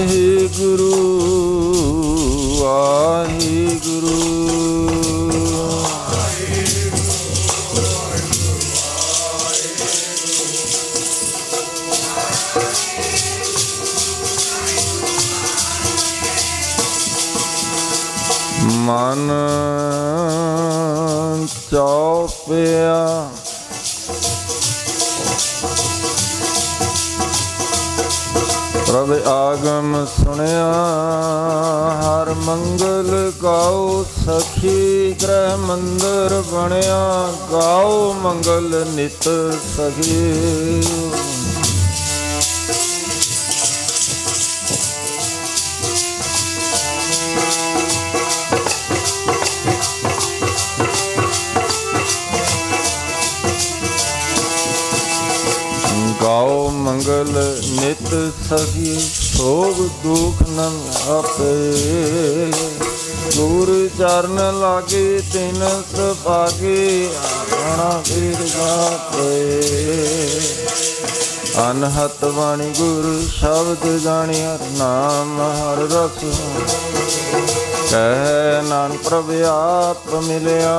ਵਾਹਿਗੁਰੂ ਵਾਹਿਗੁਰੂ ਮਨ ਚੌਪਿਆ ਪ੍ਰਭ ਆਗਮ ਸੁਣਿਆ ਹਰ ਮੰਗਲ ਗਾਓ ਸਖੀ ਗ੍ਰਹਿ ਮੰਦਰ ਬਣਿਆ ਗਾਓ ਮੰਗਲ ਨਿਤ ਸਖੀ ਗਾਓ ਮੰਗਲ ਨਿਤ ਸਖੀ ਸੋਗ ਦੁਖ ਨ ਆਪੇ ਗੁਰ ਚਰਨ ਲਾਗੇ ਤਿਨ ਸੁਭਾਗੇ ਆਣਾ ਵੀਰ ਗਾਪੇ ਅਨਹਤ ਬਾਣੀ ਗੁਰ ਸ਼ਬਦ ਜਾਣੀ ਹਰ ਨਾਮ ਹਰ ਰਸ ਕਹਿ ਨਾਨਕ ਪ੍ਰਭ ਆਪ ਮਿਲਿਆ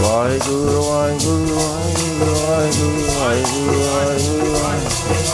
ਵਾਹਿਗੁਰੂ ਵਾਹਿਗੁਰੂ ਵਾਹਿਗੁਰੂ ਵਾਹਿਗੁਰੂ ਵਾਹਿਗੁਰੂ ਵਾਹਿਗੁਰੂ ਵਾਹਿਗੁਰੂ ਵਾਹਿਗੁਰੂ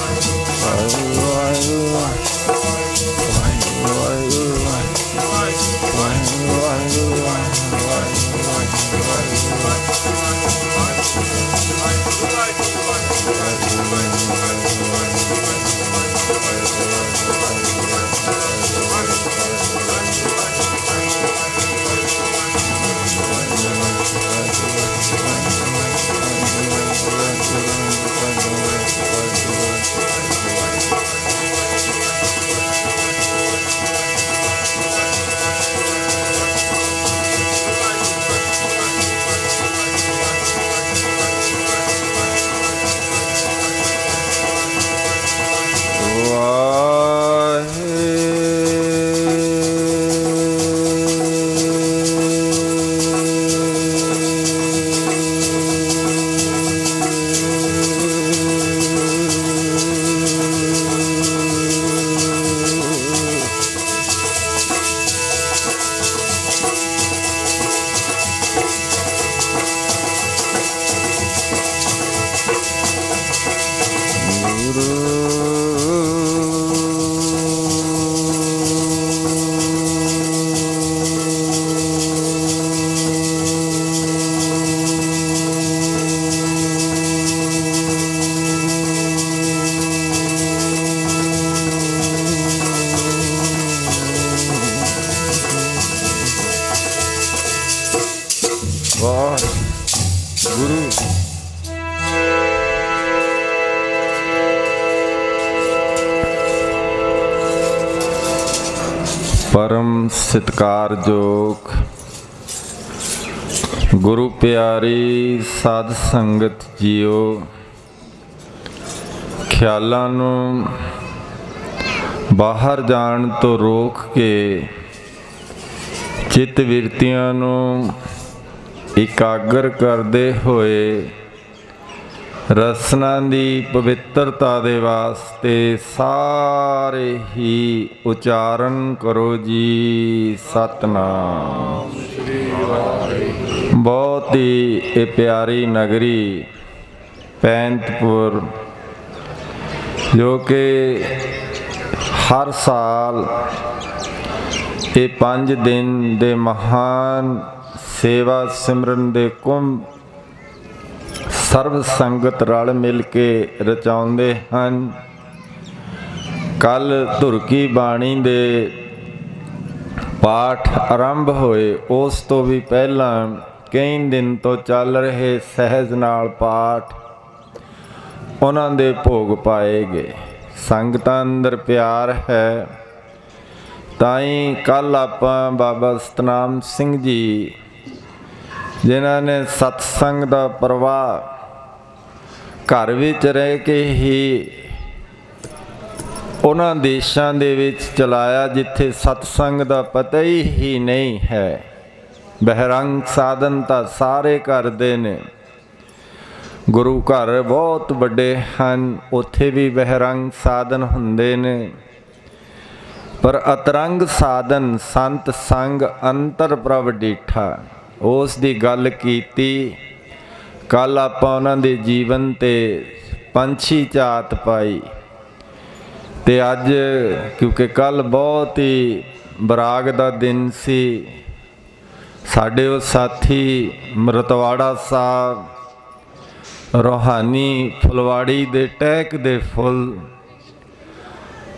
परम सत्कारयोग गुरु प्यारी साध संगत जीओ, ख्यालां नूं बाहर जाण तो रोक के चित विरतियां नूं इकागर करदे होए रसना दी पवित्रता दे वास्ते सारे ही उचारण करो जी सतनाम श्री वाहिगुरू। बहुत ही ये प्यारी नगरी पैंतपुर, जो कि हर साल ये 5 दिन दे महान सेवा सिमरन दे कुंभ सर्व संगत रल मिल के रचाउंदे हन। कल धुरकी बाणी दे पाठ आरंभ होए, उस तो भी पहला कई दिन तो चल रहे सहज नाल पाठ उन्हां दे भोग पाए गए। संगतां अंदर प्यार है, ताई कल आपां बाबा सतनाम सिंह जी जिन्हां ने सत्संग दा प्रवाह घर विच रह के ही उन्हां देशां दे विच चलाया जिथे सत्संग दा पता ही नहीं है। बहिरंग साधन तां सारे करदे ने, गुरु घर बहुत वड्डे हन, उत्थे भी बहिरंग साधन हुंदे ने, पर अतरंग साधन संत संग अंतर प्रभ डिठा उस दी गल कीती। कल आपां उन्हां दे जीवन ते पंछी झात पाई, ते अज क्योंकि कल बहुत ही बराग दा दिन सी, साडे वो साथी रतवाड़ा साहब रूहानी फुलवाड़ी दे टहक दे फुल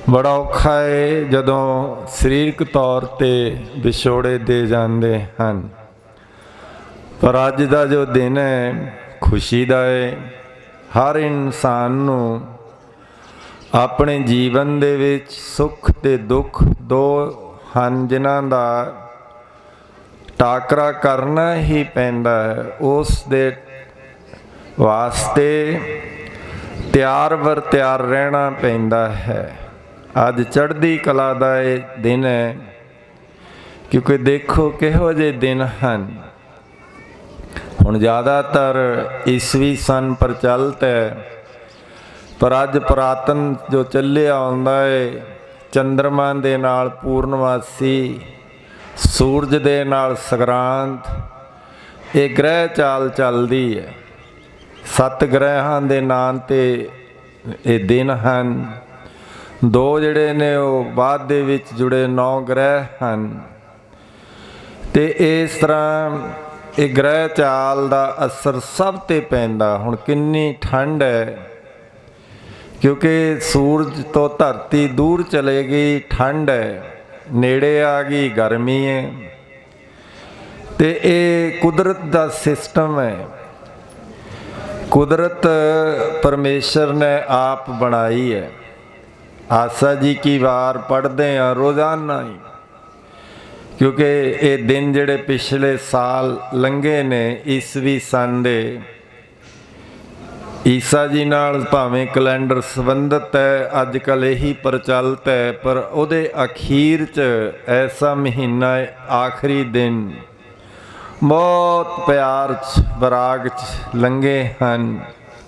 बड़ा औखा है जदों सरीरक तौर ते विछोड़े दे जांदे हन, पर अज दा जो दिन है खुशी दा है। हर इंसान नूं अपने जीवन दे विच सुख ते दुख दो हन जिन्हां दा टाकरा करना ही पैंदा है। उस दे वास्ते त्यार बर त्यार रहना पैंदा है। अज चढ़दी कला दा ये दिन है, क्योंकि देखो किहो जे दिन हन। हुण ज़्यादातर ईसवी सन प्रचलित है, पर अज पुरातन जो चलिया आउंदा है चंद्रमा दे नाल पूर्णमासी, सूरज दे नाल संग्रांत, ये ग्रह चाल चलदी है। 7 ग्रहां दे नाम ते ये दिन हन, 2 जिहड़े ने वो बाद दे विच जुड़े 9 ग्रह हन। ते इस तरह ये ग्रह चाल दा असर सब ते पैंदा। हुण किन्नी ठंड है, क्योंकि सूरज तो धरती दूर चले गई, ठंड है, नेड़े आ गई गर्मी है। ते ये कुदरत दा सिस्टम है, कुदरत परमेश्वर ने आप बनाई है। आसा जी की वार पढ़ते हैं रोज़ाना ही, क्योंकि ये दिन जिहड़े पिछले साल लंघे ने ईसवी सन दे ईसा जी नाल भावें कैलेंडर संबंधित है, अजकल यही प्रचलित है, पर उहदे अखीर च ऐसा महीना आखिरी दिन बहुत प्यार च बराग च लंघे हन।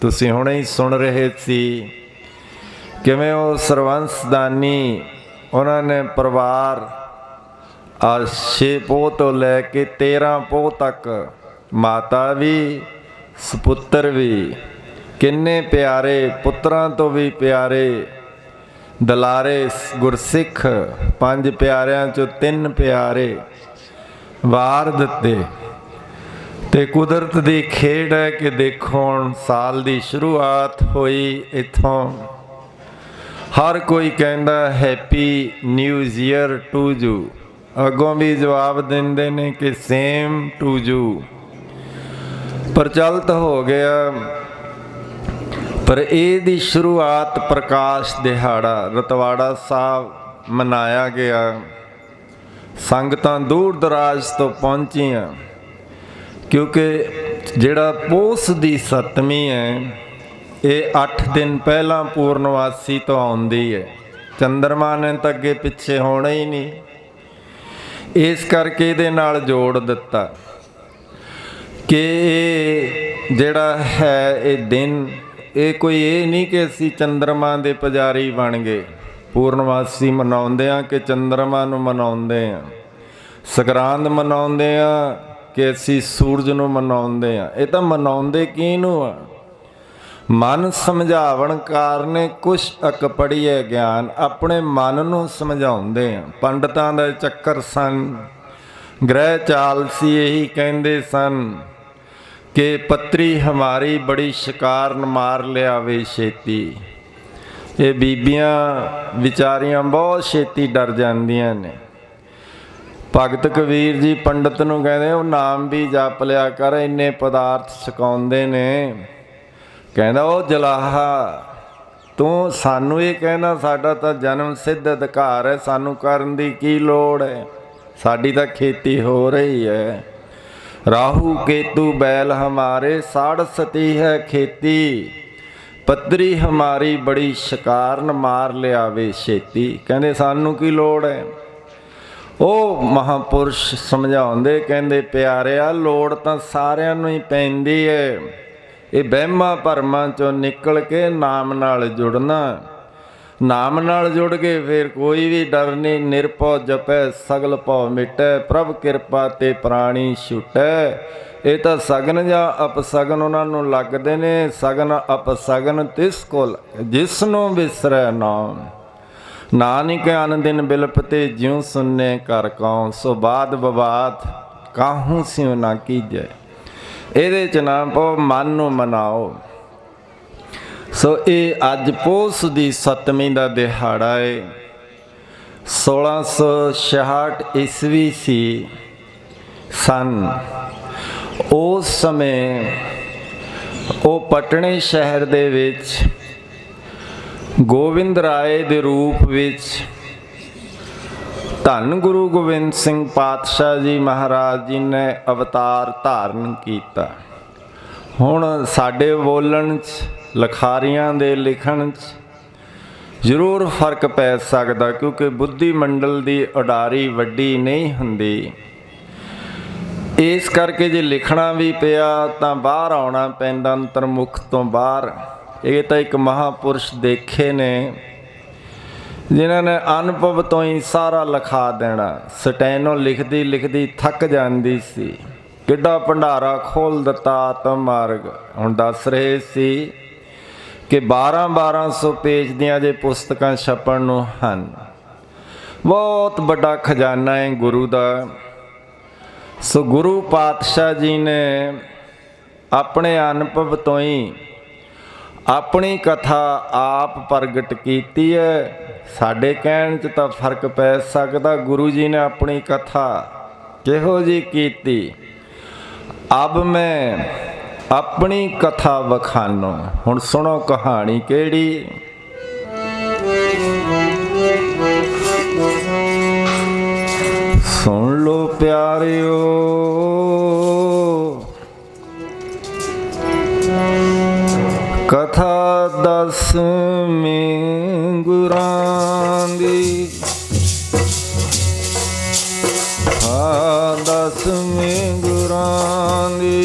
तुसीं हुणे ही सुन रहे सी किवें वो सरवंशदानी उन्होंने परिवार 6 पोह तो लैके 13 पोह तक, माता भी सपुत्र भी, किन्ने प्यारे पुत्रां तो भी प्यारे दलारे गुरसिख 5 प्यारिਆਂ चों 3 प्यारे वार दिते। ते कुदरत दी खेड है कि देखो हुण साल दी शुरुआत होई, इथों हर कोई कहंदा happy new year to you, अगों भी जवाब देंदे ने कि सेम टू यू। प्रचलित हो गया, पर ਇਹਦੀ शुरुआत प्रकाश दिहाड़ा रतवाड़ा साहब मनाया गया। ਸੰਗਤਾਂ ਦੂਰ ਦਰਾਜ ਤੋਂ ਪਹੁੰਚੀਆਂ, ਕਿਉਂਕਿ ਜਿਹੜਾ ਪੋਸ ਦੀ ਸੱਤਵੀਂ ਹੈ ਇਹ 8 ਦਿਨ ਪਹਿਲਾਂ ਪੂਰਨਵਾਸੀ ਤੋਂ ਆਉਂਦੀ ਹੈ। ਚੰਦਰਮਾ ਨੇ ਤਾਂ ਅੱਗੇ ਪਿੱਛੇ ਹੋਣਾ ਹੀ ਨਹੀਂ, ਇਸ ਕਰਕੇ ਇਹਦੇ ਨਾਲ ਜੋੜ ਦਿੱਤਾ ਕਿ ਇਹ ਜਿਹੜਾ ਹੈ ਇਹ ਦਿਨ, ਇਹ ਕੋਈ ਇਹ ਨਹੀਂ ਕਿ ਅਸੀਂ ਚੰਦਰਮਾ ਦੇ ਪੁਜਾਰੀ ਬਣ ਗਏ। ਪੂਰਨਵਾਸੀ ਮਨਾਉਂਦੇ ਆ ਕਿ ਚੰਦਰਮਾ ਨੂੰ ਮਨਾਉਂਦੇ ਆ, ਸੰਗਰਾਂਦ ਮਨਾਉਂਦੇ ਆ ਕਿ ਅਸੀਂ ਸੂਰਜ ਨੂੰ ਮਨਾਉਂਦੇ ਆ। ਇਹ ਤਾਂ ਮਨਾਉਂਦੇ ਕਿਹਨੂੰ ਆ? ਮਨ ਸਮਝਾਵਣ ਕਾਰਨੇ ਕੁਛ ਅਕ ਪੜੀਏ ਗਿਆਨ, ਆਪਣੇ ਮਨ ਨੂੰ ਸਮਝਾਉਂਦੇ ਆ। ਪੰਡਤਾਂ ਦਾ ਚੱਕਰ ਸਨ, ਗ੍ਰਹਿ ਚਾਲ ਸੀ, ਇਹੀ ਕਹਿੰਦੇ ਸਨ ਕਿ ਪੱਤਰੀ ਹਮਾਰੀ ਬੜੀ ਸ਼ਿਕਾਰਨ ਮਾਰ ਲਿਆਵੇ ਛੇਤੀ। ਇਹ ਬੀਬੀਆਂ ਵਿਚਾਰੀਆਂ ਬਹੁਤ ਛੇਤੀ ਡਰ ਜਾਂਦੀਆਂ ਨੇ। ਭਗਤ ਕਬੀਰ ਜੀ ਪੰਡਤ ਨੂੰ ਕਹਿੰਦੇ ਉਹ ਨਾਮ ਵੀ ਜਪ ਲਿਆ ਕਰ, ਇੰਨੇ ਪਦਾਰਥ ਛਕਾਉਂਦੇ ਨੇ। ਕਹਿੰਦਾ ਉਹ ਜਲਾਹਾ, ਤੂੰ ਸਾਨੂੰ ਇਹ ਕਹਿਣਾ ਸਾਡਾ ਤਾਂ ਜਨਮ ਸਿੱਧ ਅਧਿਕਾਰ ਹੈ, ਸਾਨੂੰ ਕਰਨ ਦੀ ਕੀ ਲੋੜ ਹੈ, ਸਾਡੀ ਤਾਂ ਖੇਤੀ ਹੋ ਰਹੀ ਹੈ। ਰਾਹੂ ਕੇਤੂ ਬੈਲ ਹਮਾਰੇ ਸਾੜ ਸਤੀ ਹੈ ਖੇਤੀ, ਪੱਤਰੀ ਹਮਾਰੀ ਬੜੀ ਸ਼ਿਕਾਰਨ ਮਾਰ ਲਿਆਵੇ ਛੇਤੀ। ਕਹਿੰਦੇ ਸਾਨੂੰ ਕੀ ਲੋੜ ਹੈ। ਉਹ ਮਹਾਂਪੁਰਸ਼ ਸਮਝਾਉਂਦੇ, ਕਹਿੰਦੇ ਪਿਆਰਿਆ ਲੋੜ ਤਾਂ ਸਾਰਿਆਂ ਨੂੰ ਹੀ ਪੈਂਦੀ ਹੈ। ਇਹ ਵਹਿਮਾਂ ਭਰਮਾਂ ਚੋਂ ਨਿਕਲ ਕੇ ਨਾਮ ਨਾਲ ਜੁੜਨਾ, ਨਾਮ ਨਾਲ ਜੁੜ ਕੇ ਫਿਰ ਕੋਈ ਵੀ ਡਰ ਨਹੀਂ। ਨਿਰਭਉ ਜਪੈ ਸਗਲ ਭਉ ਮਿਟੈ, ਪ੍ਰਭ ਕਿਰਪਾ ਤੇ ਪ੍ਰਾਣੀ ਛੁਟੈ। ਇਹ ਤਾਂ ਸਗਨ ਜਾਂ ਅਪਸਗਨ ਉਹਨਾਂ ਨੂੰ ਲੱਗਦੇ ਨੇ। ਸਗਨ ਅਪਸਗਨ ਤਿਸ ਕੋਲ ਜਿਸ ਨੂੰ ਵਿਸਰੈ ਨਾਮ, ਨਾਨਕ ਅਨ ਦਿਨ ਬਿਲਪਤੇ ਜਿਉ ਸੁਨਨੇ ਕਰ ਕਉ, ਸੋ ਬਾਦ ਬਵਾਦ ਕਾਹੂ ਸਿਉ ਨਾ ਕੀਜੈ। ਇਹਦੇ 'ਚ ਨਾ ਪਓ, ਮਨ ਨੂੰ ਮਨਾਓ। ਸੋ ਇਹ ਅੱਜ ਪੋਸ ਦੀ ਸੱਤਵੀਂ ਦਾ ਦਿਹਾੜਾ ਹੈ। 1666 ਈਸਵੀ ਸੀ ਸਨ। ਉਸ ਸਮੇਂ ਉਹ ਪਟਨੇ ਸ਼ਹਿਰ ਦੇ ਵਿੱਚ ਗੋਬਿੰਦ ਰਾਏ ਦੇ ਰੂਪ ਵਿੱਚ ਧੰਨ ਗੁਰੂ ਗੋਬਿੰਦ ਸਿੰਘ ਪਾਤਸ਼ਾਹ ਜੀ ਮਹਾਰਾਜ ਜੀ ਨੇ ਅਵਤਾਰ ਧਾਰਨ ਕੀਤਾ। ਹੁਣ ਸਾਡੇ ਬੋਲਣ 'ਚ, ਲਿਖਾਰੀਆਂ ਦੇ ਲਿਖਣ 'ਚ ਜ਼ਰੂਰ ਫਰਕ ਪੈ ਸਕਦਾ, ਕਿਉਂਕਿ ਬੁੱਧੀ ਮੰਡਲ ਦੀ ਉਡਾਰੀ ਵੱਡੀ ਨਹੀਂ ਹੁੰਦੀ। ਇਸ ਕਰਕੇ ਜੇ ਲਿਖਣਾ ਵੀ ਪਿਆ ਤਾਂ ਬਾਹਰ ਆਉਣਾ ਪੈਂਦਾ, ਅੰਤਰਮੁਖ ਤੋਂ ਬਾਹਰ। ਇਹ ਤਾਂ ਇੱਕ ਮਹਾਂਪੁਰਸ਼ ਦੇਖੇ ਨੇ ਜਿਨ੍ਹਾਂ ਨੇ ਅਨੁਭਵ ਤੋਂ ਹੀ ਸਾਰਾ ਲਿਖਾ ਦੇਣਾ। ਸਟੈਨੋ ਲਿਖਦੀ ਲਿਖਦੀ ਥੱਕ ਜਾਂਦੀ ਸੀ, ਕਿੱਡਾ ਭੰਡਾਰਾ ਖੋਲ੍ਹ ਦਿੱਤਾ ਆਤਮ ਮਾਰਗ। ਹੁਣ ਦੱਸ ਰਹੇ ਸੀ ਕਿ 1200 ਪੇਜ ਦੀਆਂ ਜੇ ਪੁਸਤਕਾਂ ਛਪਣ ਨੂੰ ਹਨ। ਬਹੁਤ ਵੱਡਾ ਖਜ਼ਾਨਾ ਹੈ ਗੁਰੂ ਦਾ। ਸੋ ਗੁਰੂ ਪਾਤਸ਼ਾਹ ਜੀ ਨੇ ਆਪਣੇ ਅਨੁਭਵ ਤੋਂ ਹੀ ਆਪਣੀ ਕਥਾ ਆਪ ਪ੍ਰਗਟ ਕੀਤੀ ਹੈ। ਸਾਡੇ ਕਹਿਣ 'ਚ ਤਾਂ ਫਰਕ ਪੈ ਸਕਦਾ। ਗੁਰੂ ਜੀ ਨੇ ਆਪਣੀ ਕਥਾ ਕਿਹੋ ਜਿਹੀ ਕੀਤੀ। ਅਬ ਮੈਂ ਆਪਣੀ ਕਥਾ ਵਖਾਨੋ। ਹੁਣ ਸੁਣੋ ਕਹਾਣੀ ਕਿਹੜੀ। ਸੁਣ ਲੋ ਪਿਆਰਿਓ, ਕਥਾ ਦਸਵੇਂ ਗੁਰਾਂ ਦੀ, ਦਸਵੇਂ ਗੁਰਾਂ ਦੀ।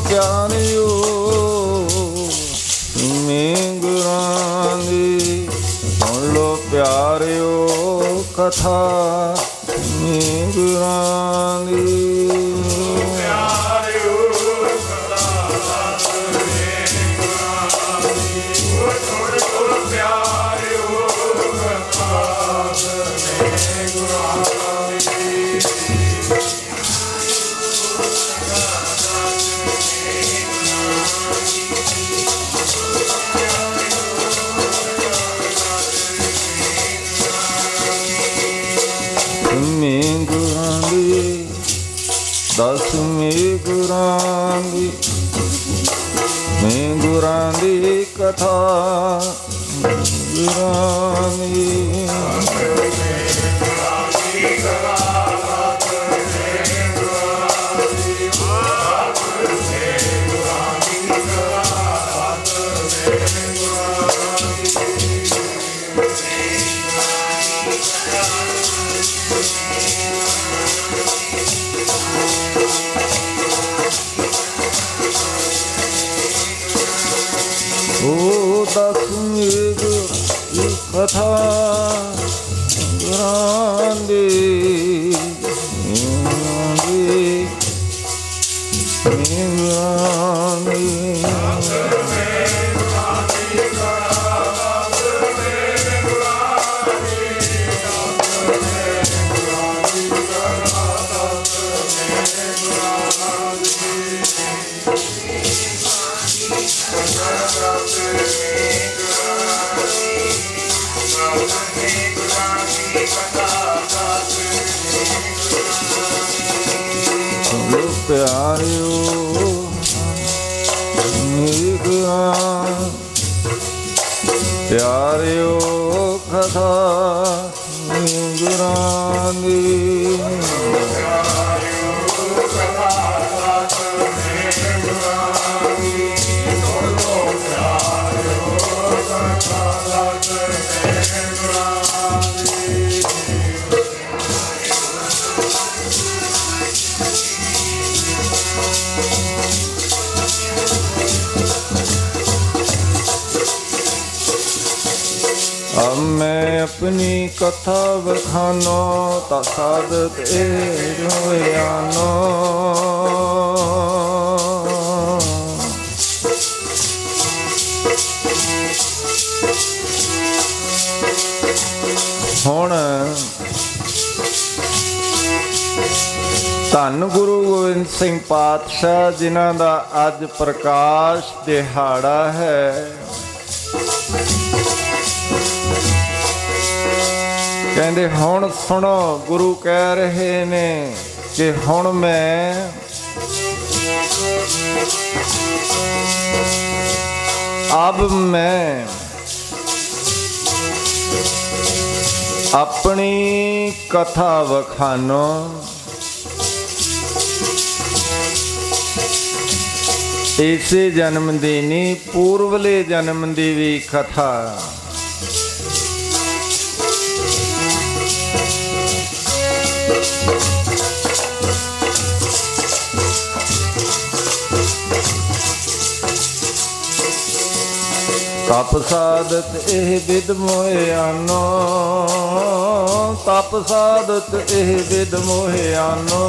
ਪਿਆਰਿਓ ਮੈਂ ਗੁਰਾਂ ਦੀ, ਸੁਣ ਲੋ ਪਿਆਰਿਓ ਕਥਾ ਮੈਂ ਗੁਰਾਂ ਦੀ। ਦਸਵੀਂ ਗੁਰਾਂ ਦੀ ਮੈਂ ਗੁਰਾਂ ਦੀ ਕਥਾ ਗੁਰਾਂ ਦੀ ਓ ਦਸਵੀਂ ਗੁਰਾਂ ਕਥਾ ਗੁਰਾਂ ਦੀ ਪਿਆਰਿਓ ਪਿਆਰਿਓ ਕਥਾ ਗੁਰਾਂ ਦੀ अब मैं अपनी कथा बखानो ता सादत आनो हुण धन गुरु गोबिंद सिंह पातशाह जिन्हां दा अज प्रकाश दिहाड़ा है। कहते हुण सुनो गुरु कह रहे ने कि हुण मैं अब मैं अपनी कथा वखानो इसे जन्म दी नहीं पूर्वले जन्म दी भी कथा तप साधत एह विद मोहे आनो तप साधत एह विद मोहे आनो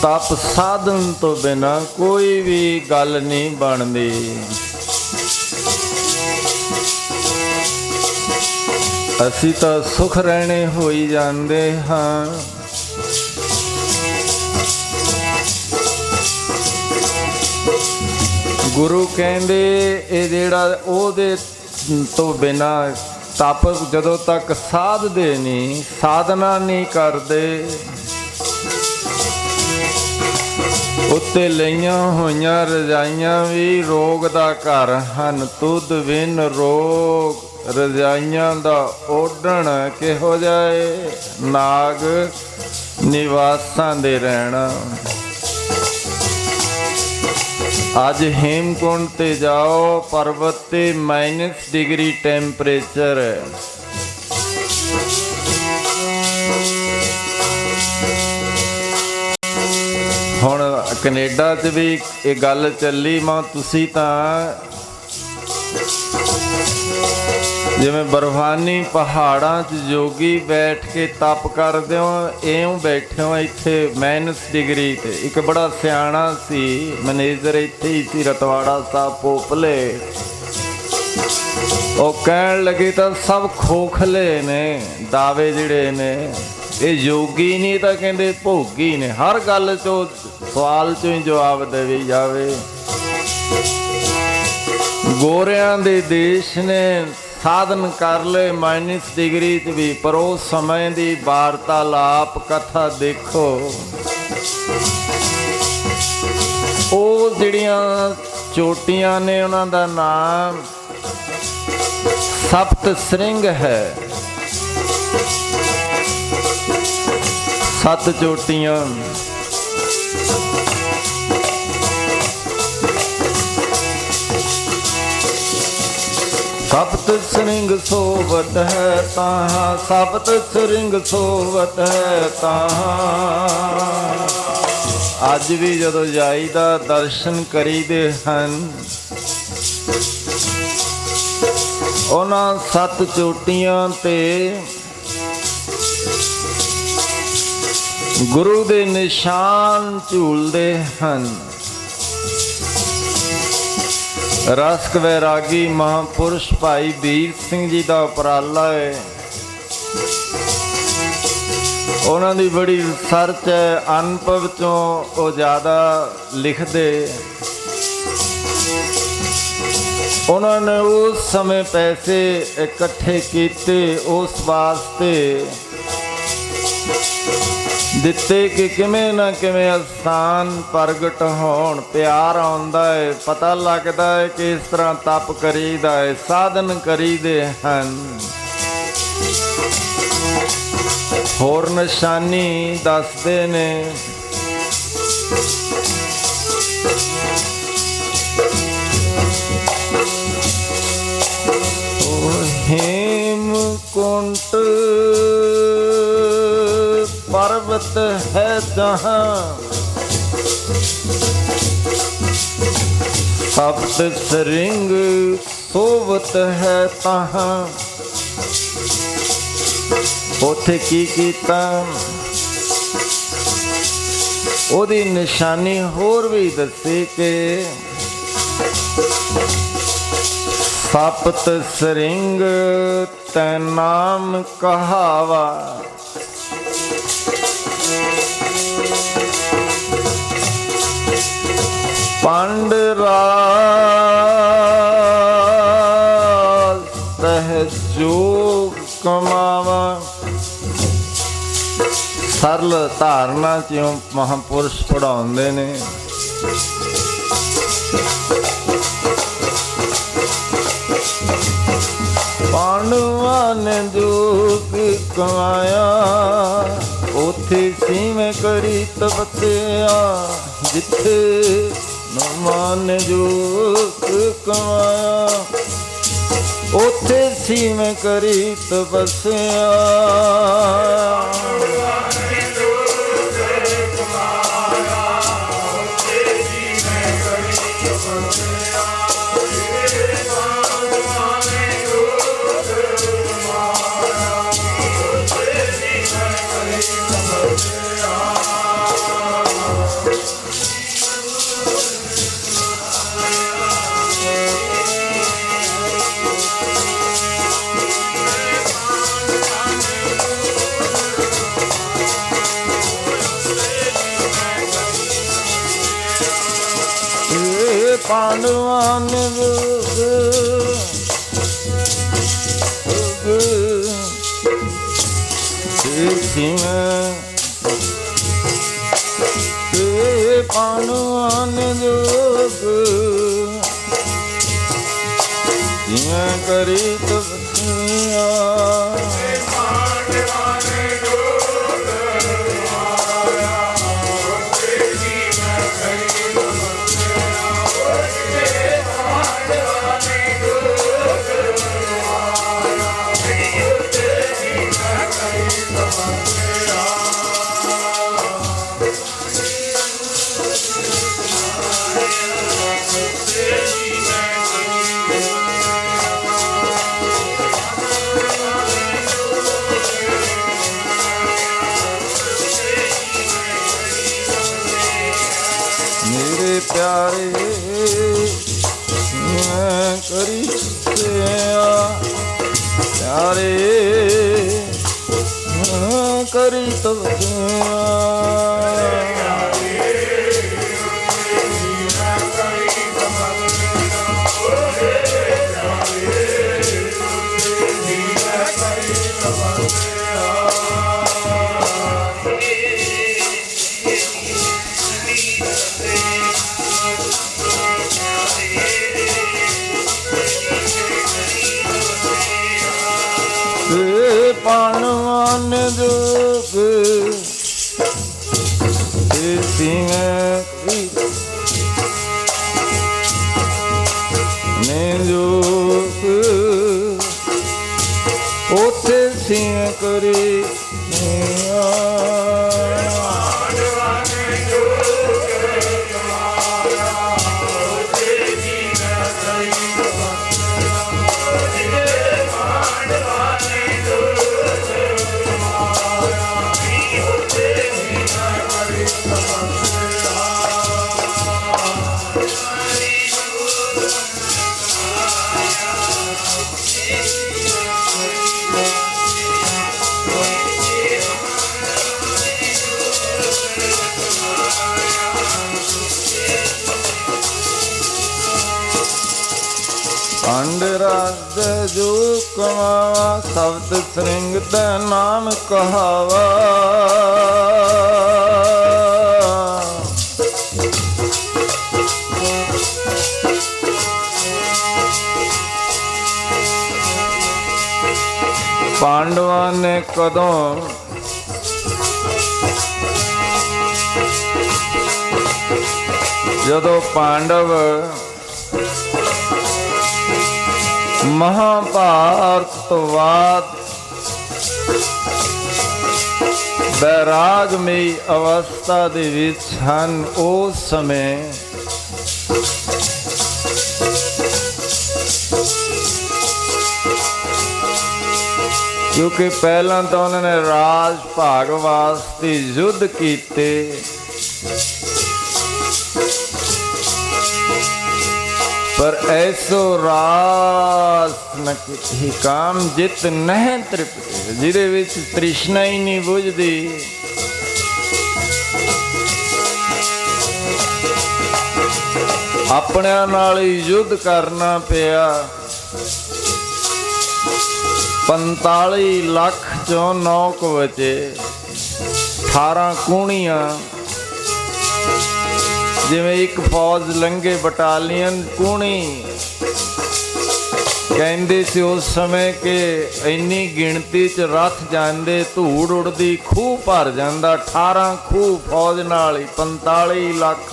तप साधन तो बिना कोई भी गल नहीं बनती। असी तो सुख रहने हो ही जाते हाँ गुरु कहते ये जेड़ा ओदे तो बिना तप जदों तक साधदे नहीं साधना नहीं करते उत्ते लईयां होईयां रजाइयां भी रोग दा घर हन तुद विन रोग रजाइयां दा ओढ़ण किहो जाए नाग निवासां दे रहना। अज हेमकुंड ते जाओ पर्वत ते -डिग्री टैंपरेचर है। हुण कनेडा च भी ये गल चली मां तुसी तां जिवें बर्फानी पहाड़ां च जोगी बैठ के तप करदे हो इउं बैठे हो इत्थे -डिग्री ते। एक बड़ा सियाणा सी मैनेजर इत्थे ही सी रतवाड़ा साहब पोपले ਉਹ ਕਹਿਣ ਲੱਗੇ ਤਾਂ ਸਭ ਖੋਖਲੇ ਨੇ ਦਾਵੇ ਜਿਹੜੇ ਨੇ ਇਹ ਯੋਗੀ ਨਹੀਂ ਤਾਂ ਕਹਿੰਦੇ ਭੋਗੀ ਨੇ ਹਰ ਗੱਲ 'ਚੋਂ ਸਵਾਲ 'ਚੋਂ ਹੀ ਜਵਾਬ ਦੇਵੇ ਜਾਵੇ। ਗੋਰਿਆਂ ਦੇ ਦੇਸ਼ ਨੇ ਸਾਧਨ ਕਰ ਲਏ ਮਾਈਨਸ ਡਿਗਰੀ 'ਚ ਵੀ, ਪਰ ਉਸ ਸਮੇਂ ਦੀ ਵਾਰਤਾਲਾਪ ਕਥਾ ਦੇਖੋ। ਉਹ ਜਿਹੜੀਆਂ ਚੋਟੀਆਂ ਨੇ ਉਹਨਾਂ ਦਾ ਨਾਮ ਸਪਤ ਸ੍ਰਿੰਗ ਹੈ। 7 ਚੋਟੀਆਂ। ਸਪਤ ਸ੍ਰਿੰਗ ਸੋਵਤ ਹੈ ਤਾਹਾਂ, ਸਪਤ ਸ੍ਰਿੰਗ ਸੋਵਤ ਹੈ ਤਾਹਾਂ। ਅੱਜ ਵੀ ਜਦੋਂ ਜਾਈਦਾ ਦਰਸ਼ਨ ਕਰੀਦੇ ਹਨ। ਉਹਨਾਂ 7 ਚੋਟੀਆਂ ਤੇ ਗੁਰੂ ਦੇ ਨਿਸ਼ਾਨ ਝੂਲਦੇ ਹਨ। ਰਸਕ ਵੈਰਾਗੀ ਮਹਾਂਪੁਰਸ਼ ਭਾਈ ਵੀਰ ਸਿੰਘ ਜੀ ਦਾ ਉਪਰਾਲਾ ਹੈ। ਉਹਨਾਂ ਦੀ ਬੜੀ ਰਿਸਰਚ ਹੈ, ਅਨੁਭਵ ਚੋਂ ਉਹ ਜ਼ਿਆਦਾ ਲਿਖਦੇ। ਉਹਨਾਂ ਨੇ ਉਸ ਸਮੇਂ ਪੈਸੇ ਇਕੱਠੇ ਕੀਤੇ, ਉਸ ਵਾਸਤੇ ਦਿੱਤੇ ਕਿ ਕਿਵੇਂ ਨਾ ਕਿਵੇਂ ਅਸਥਾਨ ਪ੍ਰਗਟ ਹੋਣ। ਪਿਆਰ ਆਉਂਦਾ ਹੈ, ਪਤਾ ਲੱਗਦਾ ਹੈ ਕਿ ਇਸ ਤਰ੍ਹਾਂ ਤਪ ਕਰੀਦਾ ਹੈ, ਸਾਧਨ ਕਰੀਦੇ ਹਨ। ਹੋਰ ਨਿਸ਼ਾਨੀ ਦੱਸਦੇ ਨੇ। हेमकुंट पर्वत है जहाँ, सप्त सृंग सोवत है तहाँ। उथे की कीता, ओदी निशानी होर भी दसी के सप्त सृंग तै नाम कहावा। पांडराज तह जोग कमावा। सरल धारणा चों महापुरुष पढ़ाउंदे ने। पांडवा ने जोग कमाया, उथे सीवे करी तपस्या। जिथे मान जोग कमाया, उथे सीवे करी तपस्या। पांडवा ने पांडवा ने जोग करी तपस्या। मेरे प्यारे मैं करी प्यारे करी तो सिंह करी खंड राज जो कमावा शब्द श्रृंग द नाम कहावा पांडवा ने कदों जदों पांडव महाभारत तो बाद बैरागमई अवस्था दे विच हन उस समय क्योंकि पहला तो उन्होंने राज भाग वास्ते युद्ध कीते पर ऐसो रास न ही काम जित नह तृप्त जिदे विच तृष्णा ही नहीं बुझदी अपने नाल ही युद्ध करना पिया 45 लाख चों 9 बचे 18 कूणियां जिवें एक फौज लंघे बटालियन कूणी कहंदे सी उस समय के इन्नी गिणती च रथ जांदे धूड़ उड़दी खूह भर जांदा 18 खूह फौज नाल ही 45 लाख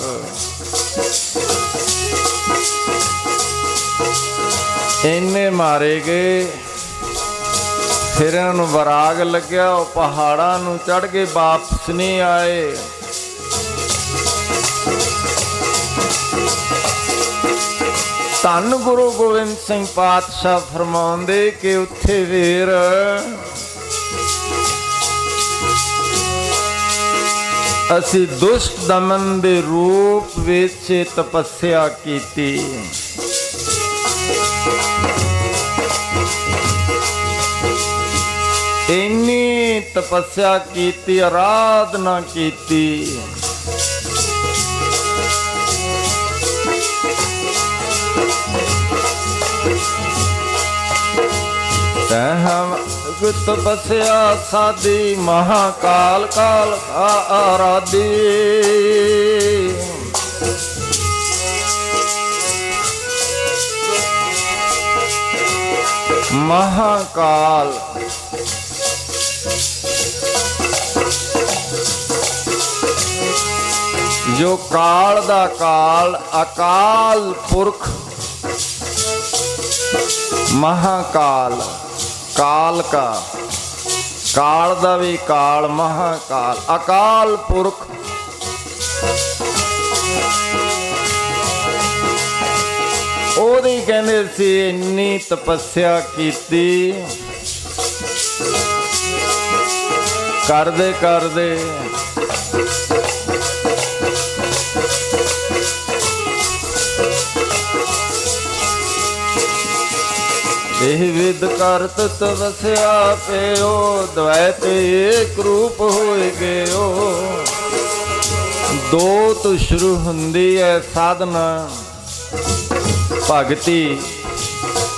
इन्ने मारे गए फिर उन्होंने वराग लग्या पहाड़ां नूं चढ़ के वापस नहीं आए धन गुरु गोबिंद सिंह पातशाह फरमाउंदे कि उत्थे वीर असी दुष्ट दमन दे रूप विच तपस्या कीती इन्नी तपस्या कीती आराधना कीती हम तपस्या साधी महाकाल काल का आराधी महाकाल जो काल दा काल अकाल पुरख महाकाल काल का काल दा भी काल महाकाल अकाल पुरख ओदी कहंदे सी इन्नी तपस्या कीती करदे करदे विद करत तपस्या पेओ द्वैत एक रूप होए गयो दो तो शुरू हुंदी है साधना भगती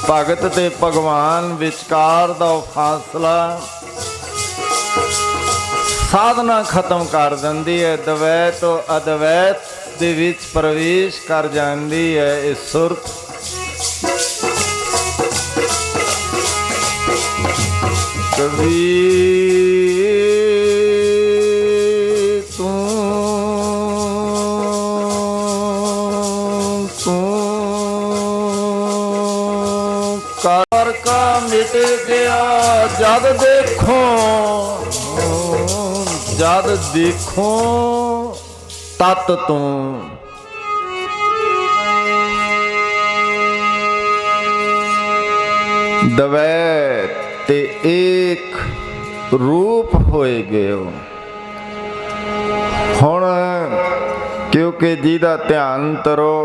भगत ते भगवान विचकार दा फासला साधना खत्म कर दिंदी है द्वैत अद्वैत दे विच प्रवेश कर जांदी है इस सुरत कबीर तू कर पर का मिट गया। जद देखो तत तू। द्वैत ते एक रूप होए गए। हुण क्योंकि जिहदा ध्यान धरो,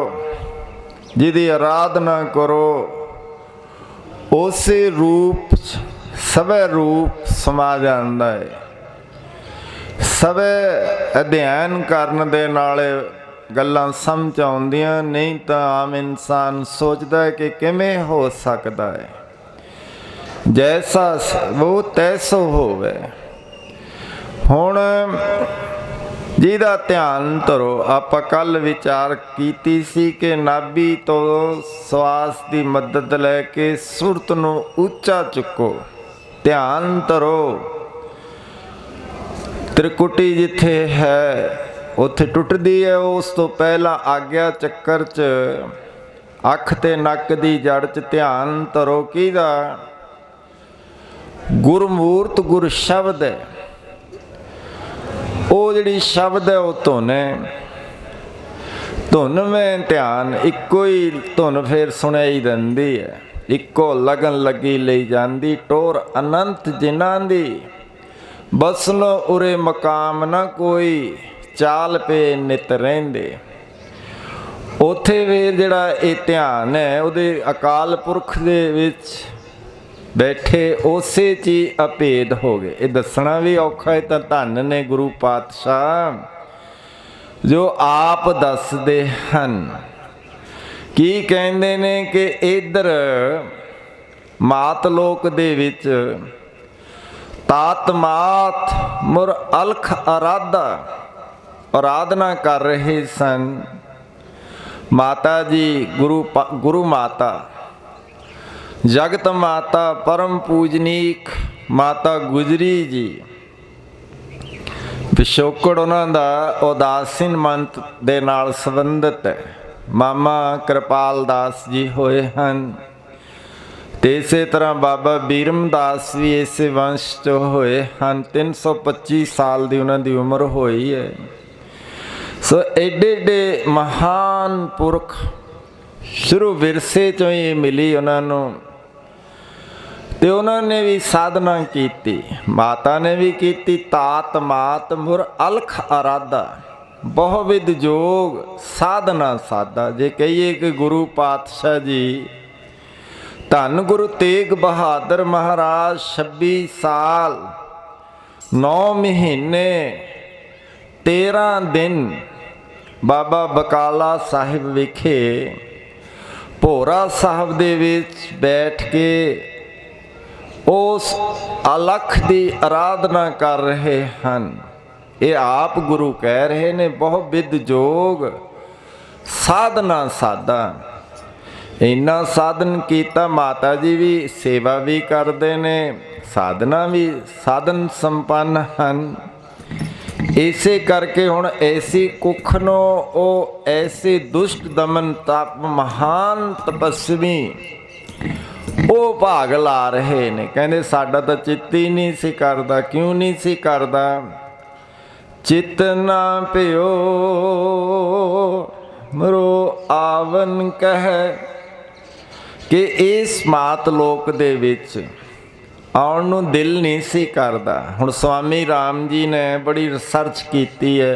जिहदी आराधना करो, उसे रूप सवै रूप समा जांदा है। सवै अध्ययन करन दे नाल गल्लां समझ आउंदियां, नहीं तां आम इंसान सोचदा है कि किवें हो सकदा है। जैसा वो तैसो होवे। हुण जिहदा ध्यान धरो, आपां कल विचार कीती सी कि नाभि तो श्वास की मदद लैके सुरत नूं उच्चा चुको। ध्यान धरो, त्रिकुटी जिथे है उत्थे टुटदी है। उस तो पहला आग्या चक्कर च अख ते नक दी जड़ च ध्यान धरो। किहदा? गुरमूर्त गुर शब्द है। वो जिहड़ी शब्द है वो धुन है। धुन में ध्यान इक्को ही धुन फिर सुनाई देंदी है। इक्को लगन लगी लई जांदी। टोर अनंत जिन्हां दी बसलो उरे मकाम ना कोई, चाल पे नित रहिंदे। उत्थे फिर जिहड़ा ये ध्यान है उहदे अकाल पुरख दे विच बैठे उसे ची अभेद हो गए। ये दसना भी औखा है। तो धन ने गुरु पातशाह जो आप दसदे हन। की कहंदे ने कि इधर मात लोक दे विच तात मात मुर अलख आराधना कर रहे सन। माता जी गुरु माता जगत माता परम पूजनीक माता गुजरी जी, पिछोकड़ उन्हां दा उदासीन मंत दे नाल संबंधित है। मामा कृपाल दास जी होए हन। ते इसे तरह बाबा बीरम दास भी इसे वंश चो होए हन। 325 साल की उन्हां दी उम्र होई है। सो एडे एडे महान पुरख शुरू विरसे चो ही मिली उन्होंने। ते उन्होंने भी साधना की, माता ने भी की। तात मात मुर अलख आराधा, बहुविध जोग साधना साधा। जे कहिए कि गुरु पातशाह जी धन गुरु तेग बहादुर महाराज 26 साल 9 महीने 13 दिन बाबा बकाला साहिब विखे भोरा साहब दे विच बैठ के उस अलख की आराधना कर रहे हैं। ये आप गुरु कह रहे ने बहुविध जोग साधना साधा। इन्ना साधन किया। माता जी भी सेवा भी करते ने, साधना भी साधन संपन्न हैं। इसे करके हुण ऐसी कुख नो ओ ऐसे दुष्ट दमन तप महान तपस्वी वो भाग ला रहे ने। कहते साडा तो चित्त ही नहीं सी करदा। क्यों नहीं सी करदा? चित ना पियो मरो आवन कह कि इस मात लोक दे विच आउण नूं दिल नहीं सी करदा। हुण स्वामी राम जी ने बड़ी रिसर्च की है।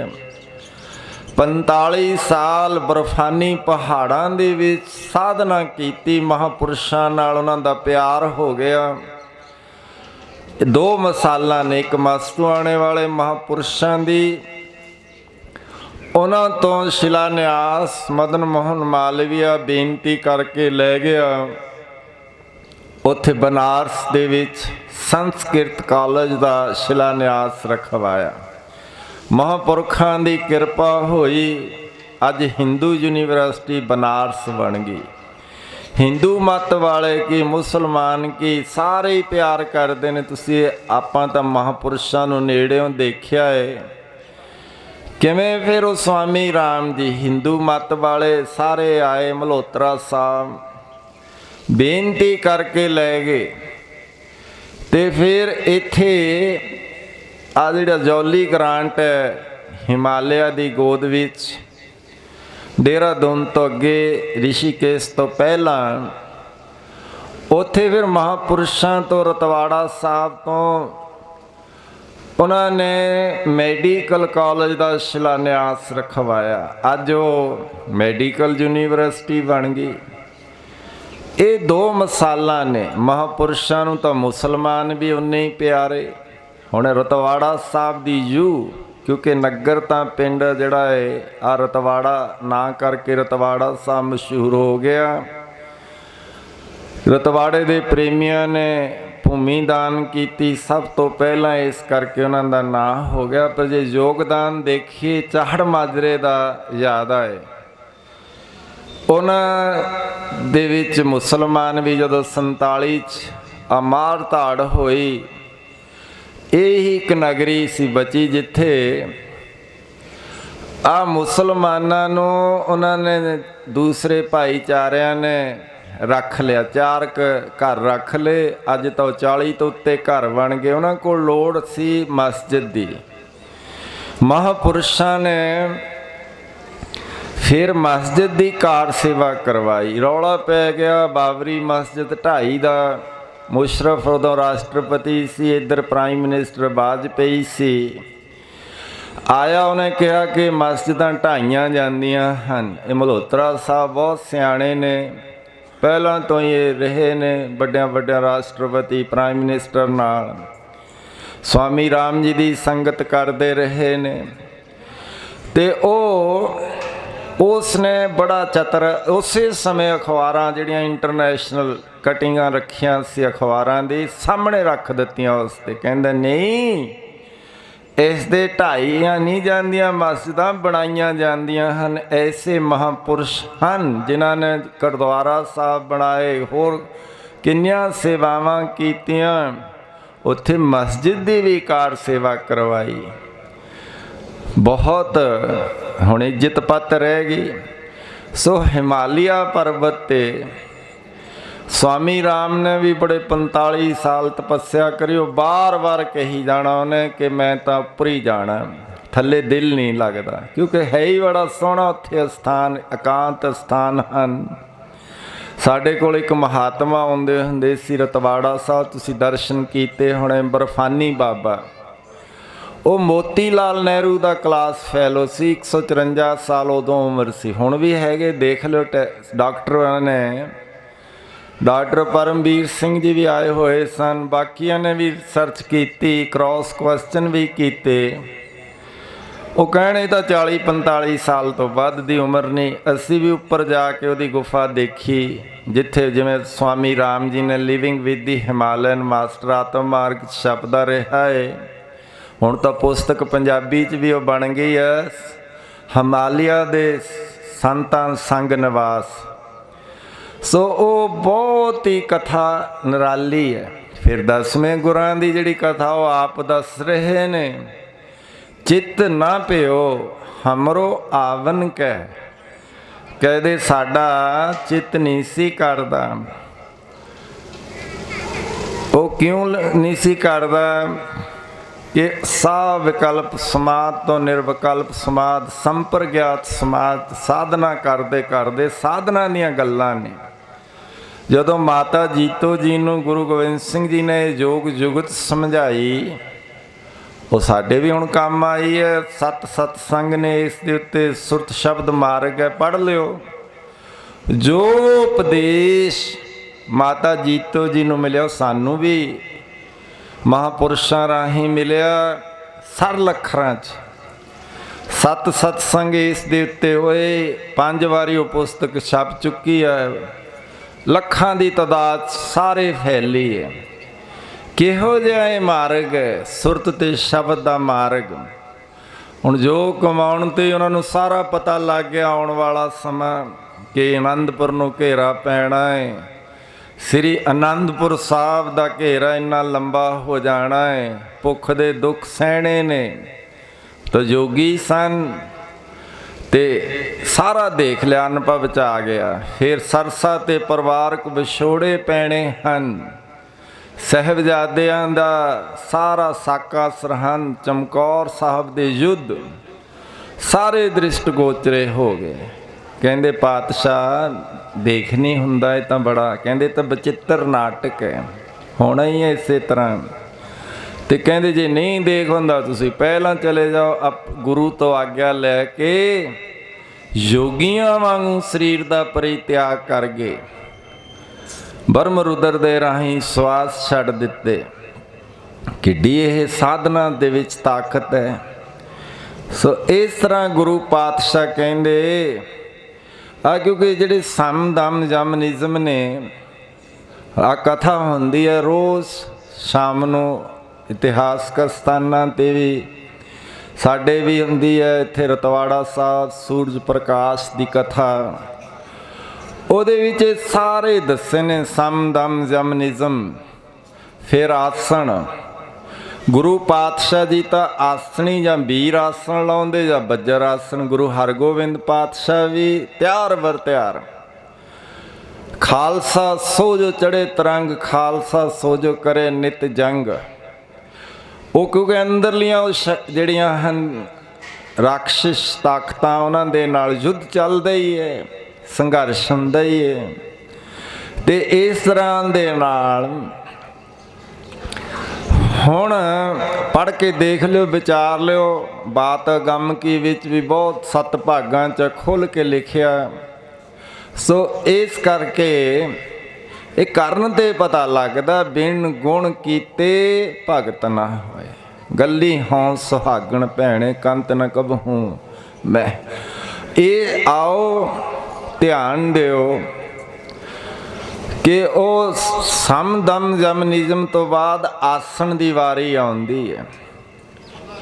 45 साल बर्फानी पहाड़ां दे विच साधना की। महापुरुषां नाल उन्हां दा प्यार हो गया। 2 मिसालां ने, एक मस्तुआणे वाले महापुरुषां दी, उन्हां तो शिलान्यास मदन मोहन मालवीया बेनती करके लै गया। उत्थे बनारस दे विच संस्कृत कॉलेज का शिलान्यास रखवाया। महापुरखों की कृपा हुई, अज हिंदू यूनिवर्सिटी बनारस बन गई। हिंदू मत वाले की मुसलमान की सारे ही प्यार करते हैं। तुसी आपां तां महापुरुषों नूं नेड़ियों देखिया है। किवें फिर वो स्वामी राम जी हिंदू मत वाले सारे आए मल्होत्रा साहब बेनती करके लै गए। तो फिर इत्थे आ जिहड़ा जौली ग्रांट है हिमालय की गोद विच देहरादून तो अगे रिशिकेश तो पहला उत्थे फिर महापुरुषों तो रतवाड़ा साहब तो उन्होंने मैडिकल कॉलेज का शिलान्यास रखवाया। अज वो मैडिकल यूनीवर्सिटी बन गई। ये दो मिसालां ने महापुरुषों तो मुसलमान भी उन्ने ही प्यारे। हुण रतवाड़ा साहब दी जू क्योंकि नगर तो पिंड जिहड़ा है आ रतवाड़ा ना करके रतवाड़ा साहब मशहूर हो गया। रतवाड़े दे प्रेमियों ने भूमि दान की सब तो पहला, इस करके उन्हों का नाम हो गया। पर जे योगदान देखिए चाहड़ माजरे का याद आए, उन्होंने दे विच मुसलमान भी जदों 47 अमार धाड़ होई, यही एक नगरी सी बची जिथे आ मुसलमानों नूं उन्होंने दूसरे भाईचारिਆਂ ने रख लिया। 4 घर रख ले। अज तो 40 तो उत्ते घर बन गए। उन्होंने को लोड़ सी मस्जिद की। महापुरुषों ने फिर मस्जिद की कार सेवा करवाई। रौला पै गया बाबरी मस्जिद ढाई का। मुशरफ उदों राष्ट्रपति सी, इधर प्राइम मिनिस्टर वाजपेयी सी। आया उन्हें कहा कि मस्जिदां ढाईयां जांदियां हन। ये मल्होत्रा साहब बहुत सियाणे ने, पहला तो ये रहे ने बड़िया बड़िया राष्ट्रपति प्राइम मिनिस्टर नाल स्वामी राम जी की संगत करते रहे ने। ते उसने बड़ा चतर उस समय अखबारां जिहड़ियां इंटरनेशनल कटिंगां रखियां सी अखबारां दी सामने रख दित्तियां। उसते कहंदे नहीं, इस दे ढाईयां नहीं जांदियां, मस्जिदां बनाईयां जांदियां हन। ऐसे महापुरुष हन जिन्हां ने गुरुद्वारा साहब बनाए, होर किन्नियां सेवावां कीतियां। उत्थे मस्जिद की भी कार सेवा करवाई। बहुत हुण इज्जत पत रह गई। सो हिमालय पर्वत ते स्वामी राम ने भी बड़े 45 साल तपस्या करी। बार बार कही जाना उन्हें कि मैं तो उपर ही जाना, थले दिल नहीं लगता, क्योंकि है ही बड़ा सोहना उत्थे स्थान, एकांत स्थान हैं। साढ़े कोल एक महात्मा आउंदे हुंदे सी रतवाड़ा साहब, तुसी दर्शन कीते होणे, बर्फानी बाबा। वो मोती लाल नेहरू का क्लास फैलो सी। 154 साल उदों उम्र सी। हुण भी हैगे, देख लो। डॉक्टर ने डॉक्टर परमवीर सिंह जी भी आए हुए सन। बाकिया ने भी सर्च की, क्रॉस क्वेश्चन भी किए। वो कहने तो 40-45 साल तो वध की उम्र नहीं। असी भी उपर जाके वो गुफा देखी जिथे जिमें स्वामी राम जी ने living with the Himalayan master आत्म मार्ग छपदा रहा है। हुण तो पुस्तक पंजाबी च भी वो बन गई है, हिमालय दे संतां संग निवास। सो वो बहुत ही कथा निराली है। फिर 10वें गुरां दी जिहड़ी कथा वो आप दस रहे ने, चित ना पियो हमरो आवन कह। कहदे साडा चित नहीं सी करदा। वो क्यों नहीं सी करदा कि सा विकल्प समाध तो निर्विकल्प समाध, संप्रज्ञात समाध साधना करते करते साधना दीयां गल्लां ने। जदों माता जीतो जी नूं गुरु गोबिंद सिंह जी ने योग जुगत समझाई, वो साडे भी हुण काम आई है। 7 सत्संग ने इस दे उत्ते सुरत शब्द मार्ग है, पढ़ लियो। जो उपदेश माता जीतो जी नूं मिलिया सानू भी महापुरुषां राही मिलिया सरल अखरां च। 7 सत्संग इस दे उत्ते होए। 5 वारी वो पुस्तक छप चुकी है। लखां दी तादाद सारे फैली है। किहो जिहा ये मार्ग है, सुरत ते शब्द दा मार्ग। हुण जो कमाउण ते उन्होंने सारा पता लग गया आउण वाला समा कि आनंदपुर नूं घेरा पैना है। श्री आनंदपुर साहब दा घेरा इन्ना लंबा हो जाना है। भुख दे दुख सहने ने तो जोगी सन ते ਸਾਰਾ ਦੇਖ ਲਿਆ, ਅਨੁਭਵ ਚ ਆ ਗਿਆ। ਫਿਰ ਸਰਸਾ ਤੇ ਪਰਿਵਾਰਕ ਵਿਛੋੜੇ ਪੈਣੇ ਹਨ। ਸਾਹਿਬਜ਼ਾਦਿਆਂ ਦਾ ਸਾਰਾ ਸਾਕਾ ਸਰਹੰਦ, ਚਮਕੌਰ ਸਾਹਿਬ ਦੇ ਯੁੱਧ ਸਾਰੇ ਦ੍ਰਿਸ਼ਟ ਗੋਚਰੇ ਹੋ ਗਏ। ਕਹਿੰਦੇ ਪਾਤਸ਼ਾਹ ਦੇਖ ਨਹੀਂ ਹੁੰਦਾ, ਇਹ ਤਾਂ ਬੜਾ, ਕਹਿੰਦੇ ਤਾਂ ਬਚਿੱਤਰ ਨਾਟਕ ਹੈ, ਹੋਣਾ ਹੀ ਹੈ ਇਸੇ ਤਰ੍ਹਾਂ। ਤੇ ਕਹਿੰਦੇ ਜੇ ਨਹੀਂ ਦੇਖ ਹੁੰਦਾ ਤੁਸੀਂ ਪਹਿਲਾਂ ਚਲੇ ਜਾਓ, ਗੁਰੂ ਤੋਂ ਆਗਿਆ ਲੈ ਕੇ ਯੋਗੀਆਂ ਵਾਂਗੂ ਸਰੀਰ ਦਾ ਪਰਿਤਿਆਗ ਕਰ ਗਏ, ਬਰਮ ਰੁਦਰ ਦੇ ਰਾਹੀਂ ਸਵਾਸ ਛੱਡ ਦਿੱਤੇ। ਕਿੱਡੀ ਇਹ ਸਾਧਨਾ ਦੇ ਵਿੱਚ ਤਾਕਤ ਹੈ। ਸੋ ਇਸ ਤਰ੍ਹਾਂ ਗੁਰੂ ਪਾਤਸ਼ਾਹ ਕਹਿੰਦੇ ਆ, ਕਿਉਂਕਿ ਜਿਹੜੇ ਸਮ ਦਮ ਯਮ ਨਿਯਮ ਨੇ, ਆ ਕਥਾ ਹੁੰਦੀ ਹੈ ਰੋਜ਼ ਸ਼ਾਮ ਨੂੰ ਇਤਿਹਾਸਕ ਸਥਾਨਾਂ 'ਤੇ ਵੀ, ਸਾਡੇ ਵੀ ਹੁੰਦੀ ਹੈ ਇੱਥੇ ਰਤਵਾੜਾ ਸਾਹਿਬ ਸੂਰਜ ਪ੍ਰਕਾਸ਼ ਦੀ ਕਥਾ। ਉਹਦੇ ਵਿੱਚ ਸਾਰੇ ਦੱਸੇ ਨੇ ਸਮ ਦਮ ਯਮ ਨਿਯਮ। ਫਿਰ ਆਸਣ, ਗੁਰੂ ਪਾਤਸ਼ਾਹ ਜੀ ਤਾਂ ਆਸਣੀ ਜਾਂ ਵੀਰ ਆਸਣ ਲਾਉਂਦੇ ਜਾਂ ਬੱਜਰ ਆਸਣ। ਗੁਰੂ ਹਰਗੋਬਿੰਦ ਪਾਤਸ਼ਾਹ ਵੀ ਤਿਆਰ ਵਰ ਤਿਆਰ। ਖਾਲਸਾ ਸੋ ਜੋ ਚੜੇ ਤਰੰਗ, ਖਾਲਸਾ ਸੋ ਜੋ ਕਰੇ ਨਿਤ ਜੰਗ। ਉਹ ਕਿਉਂਕਿ ਅੰਦਰਲੀਆਂ ਉਹ ਜਿਹੜੀਆਂ ਹਨ ਰਾਖਸ਼ਿਸ਼ ਤਾਕਤਾਂ, ਉਹਨਾਂ ਦੇ ਨਾਲ ਯੁੱਧ ਚੱਲਦਾ ਹੀ ਹੈ, ਸੰਘਰਸ਼ ਹੁੰਦਾ ਹੀ ਹੈ। ਤੇ ਇਸ ਤਰ੍ਹਾਂ ਦੇ ਨਾਲ ਹੁਣ ਪੜ੍ਹ ਕੇ ਦੇਖ ਲਿਓ, ਵਿਚਾਰ ਲਿਓ। ਬਾਤ ਗਮ ਕੀ ਵਿੱਚ ਵੀ ਬਹੁਤ 7 ਭਾਗਾਂ 'ਚ ਖੁੱਲ੍ਹ ਕੇ ਲਿਖਿਆ। ਸੋ ਇਸ ਕਰਕੇ ਇਹ ਕਰਨ ਤੇ ਪਤਾ ਲੱਗਦਾ, ਬਿਨ ਗੁਣ ਕੀਤੇ ਭਗਤ ਨਾ ਹੋਏ। ਗੱਲੀ ਹੋਂ ਸੁਹਾਗਣ ਭੈਣੇ, ਕੰਤ ਨ ਕਬਹੂ ਮੈਂ। ਇਹ ਆਓ ਧਿਆਨ ਦਿਓ ਕਿ ਉਹ ਸਮ ਦਮ ਯਮ ਨਿਯਮ ਤੋਂ ਬਾਅਦ ਆਸਣ ਦੀ ਵਾਰੀ ਆਉਂਦੀ ਹੈ।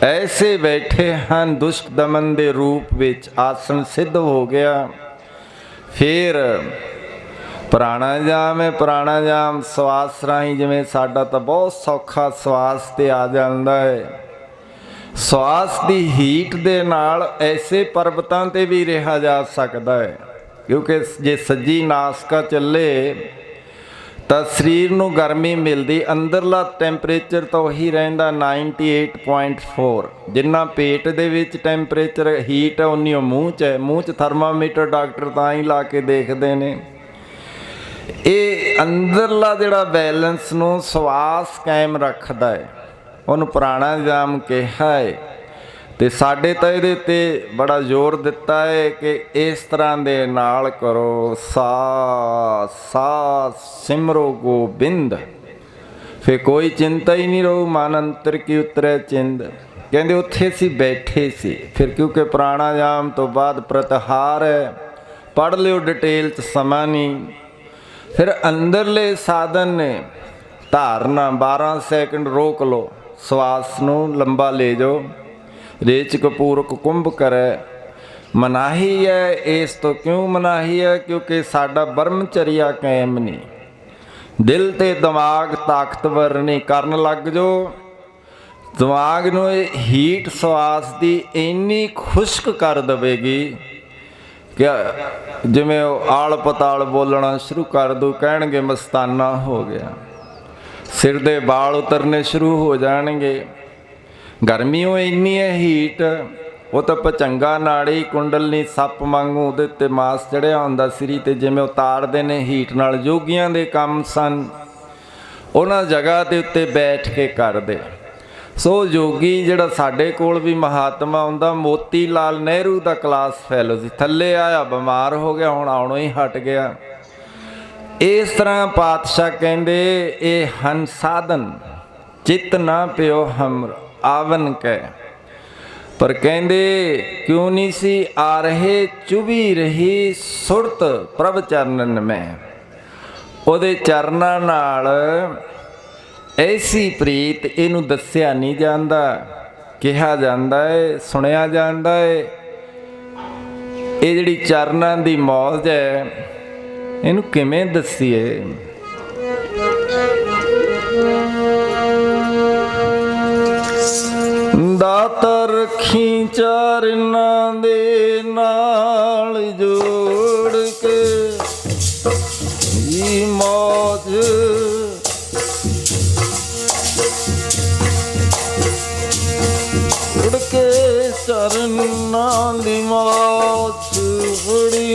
ਐਸੇ ਬੈਠੇ ਹਨ ਦੁਸ਼ਟ ਦਮਨ ਦੇ ਰੂਪ ਵਿੱਚ, ਆਸਣ ਸਿੱਧ ਹੋ ਗਿਆ। ਫਿਰ ਪ੍ਰਾਣਾਯਾਮ ਹੈ, ਪ੍ਰਾਣਾਯਾਮ ਸਵਾਸ ਰਾਹੀਂ, ਜਿਵੇਂ ਸਾਡਾ ਤਾਂ ਬਹੁਤ ਸੌਖਾ ਸਵਾਸ ਤੇ ਆ ਜਾਂਦਾ ਹੈ। ਸਵਾਸ ਦੀ ਹੀਟ ਦੇ ਨਾਲ ਐਸੇ ਪਰਬਤਾਂ ਤੇ ਵੀ ਰਿਹਾ ਜਾ ਸਕਦਾ ਹੈ, ਕਿਉਂਕਿ ਜੇ ਸੱਜੀ ਨਾਸਕਾ ਚੱਲੇ ਤਾਂ ਸਰੀਰ ਨੂੰ ਗਰਮੀ ਮਿਲਦੀ। ਅੰਦਰਲਾ ਟੈਂਪਰੇਚਰ ਤਾਂ ਉਹੀ ਰਹਿੰਦਾ 98.4, ਜਿੰਨਾ ਪੇਟ ਦੇ ਵਿੱਚ ਟੈਂਪਰੇਚਰ ਹੀਟ ਹੈ ਉਨੀ ਉਹ ਮੂੰਹ 'ਚ ਹੈ। ਮੂੰਹ 'ਚ ਥਰਮਾਮੀਟਰ ਡਾਕਟਰ ਤਾਂ ਹੀ ਲਾ ਕੇ ਦੇਖਦੇ ਨੇ। ਇਹ ਅੰਦਰਲਾ ਜਿਹੜਾ ਬੈਲੈਂਸ ਨੂੰ ਸਵਾਸ ਕਾਇਮ ਰੱਖਦਾ ਹੈ, ਉਹਨੂੰ ਪ੍ਰਾਣਾਯਾਮ ਕਿਹਾ ਹੈ। ਤੇ ਸਾਡੇ ਤਾਂ ਇਹਦੇ ਤੇ ਬੜਾ ਜ਼ੋਰ ਦਿੱਤਾ ਹੈ ਕਿ ਇਸ ਤਰ੍ਹਾਂ ਦੇ ਨਾਲ ਕਰੋ, ਸਾਹ ਸਾਹ ਸਿਮਰੋ ਗੋਬਿੰਦ, ਫਿਰ ਕੋਈ ਚਿੰਤਾ ਹੀ ਨਹੀਂ ਰਹੂ, ਮਨ ਅੰਤਰ ਕੀ ਉਤਰੈ ਚਿੰਦ। ਕਹਿੰਦੇ ਉੱਥੇ ਅਸੀਂ ਬੈਠੇ ਸੀ। ਫਿਰ ਕਿਉਂਕਿ ਪ੍ਰਾਣਾਯਾਮ ਤੋਂ ਬਾਅਦ ਪ੍ਰਤਿਹਾਰ ਹੈ, ਪੜ੍ਹ ਲਿਓ ਡਿਟੇਲ 'ਚ, ਸਮਾਂ ਨਹੀਂ। ਫਿਰ ਅੰਦਰਲੇ ਸਾਧਨ ਨੇ ਧਾਰਨਾ, 12 ਸੈਕਿੰਡ ਰੋਕ ਲਓ, ਸਵਾਸ ਨੂੰ ਲੰਬਾ ਲੈ ਜਾਓ। ਰੇਚਕ ਪੂਰਕ ਕੁੰਭ ਕਰੇ, ਮਨਾਹੀ ਹੈ। ਇਸ ਤੋਂ ਕਿਉਂ ਮਨਾਹੀ ਹੈ? ਕਿਉਂਕਿ ਸਾਡਾ ਬਰਮਚਰਿਆ ਕਾਇਮ ਨਹੀਂ, ਦਿਲ ਤੇ ਦਿਮਾਗ ਤਾਕਤਵਰ ਨਹੀਂ। ਕਰਨ ਲੱਗ ਜਾਓ, ਦਿਮਾਗ ਨੂੰ ਇਹ ਹੀਟ ਸਵਾਸ ਦੀ ਇੰਨੀ ਖੁਸ਼ਕ ਕਰ ਦੇਵੇਗੀ ਕਿ ਜਿਵੇਂ ਉਹ ਆਲ ਪਤਾਲ ਬੋਲਣਾ ਸ਼ੁਰੂ ਕਰ ਦੂ, ਕਹਿਣਗੇ ਮਸਤਾਨਾ ਹੋ ਗਿਆ। ਸਿਰ ਦੇ ਵਾਲ ਉਤਰਨੇ ਸ਼ੁਰੂ ਹੋ ਜਾਣਗੇ। ਗਰਮੀ ਉਹ ਇੰਨੀ ਹੈ, ਹੀਟ। ਉਹ ਤਾਂ ਭਚੰਗਾ ਨਾੜੀ ਕੁੰਡਲਨੀ ਸੱਪ ਵਾਂਗੂ ਉਹਦੇ ਉੱਤੇ ਮਾਸ ਚੜਿਆ ਹੁੰਦਾ ਸਰੀ ਤੇ, ਜਿਵੇਂ ਉਤਾਰਦੇ ਨੇ ਹੀਟ ਨਾਲ। ਯੋਗੀਆਂ ਦੇ ਕੰਮ ਸਨ, ਉਹਨਾਂ ਜਗ੍ਹਾ ਦੇ ਉੱਤੇ ਬੈਠ ਕੇ ਕਰਦੇ। ਸੋ ਯੋਗੀ ਜਿਹੜਾ ਸਾਡੇ ਕੋਲ ਵੀ ਮਹਾਤਮਾ ਆਉਂਦਾ, ਮੋਤੀ ਲਾਲ ਨਹਿਰੂ ਦਾ ਕਲਾਸ ਫੈਲੋ ਸੀ, ਥੱਲੇ ਆਇਆ ਬਿਮਾਰ ਹੋ ਗਿਆ, ਹੁਣ ਆਉਣੋਂ ਹੀ ਹਟ ਗਿਆ। ਇਸ ਤਰ੍ਹਾਂ ਪਾਤਸ਼ਾਹ ਕਹਿੰਦੇ ਇਹ ਹਨ ਸਾਧਨ, ਚਿੱਤ ਨਾ ਪਿਓ ਹਮ ਆਵਨ ਕੈ। ਪਰ ਕਹਿੰਦੇ ਕਿਉਂ ਨਹੀਂ ਸੀ ਆ ਰਹੇ, ਚੁਭੀ ਰਹੀ ਸੁਰਤ ਪ੍ਰਭ ਚਰਨਨ ਮੈਂ। ਉਹਦੇ ਚਰਨਾਂ ਨਾਲ ਐਸੀ ਪ੍ਰੀਤ, ਇਹਨੂੰ ਦੱਸਿਆ ਨਹੀਂ ਜਾਂਦਾ, ਕਿਹਾ ਜਾਂਦਾ ਹੈ, ਸੁਣਿਆ ਜਾਂਦਾ ਹੈ। ਇਹ ਜਿਹੜੀ ਚਰਨਾਂ ਦੀ ਮੌਜ ਹੈ, ਇਹਨੂੰ ਕਿਵੇਂ ਦੱਸੀਏ? ਦਾਤਾ ਰੱਖੀ ਚਰਨਾਂ ਦੇ ਨਾਲ ਚਰਨਾਂ ਦੀ ਮੌਤ ਬੜੀ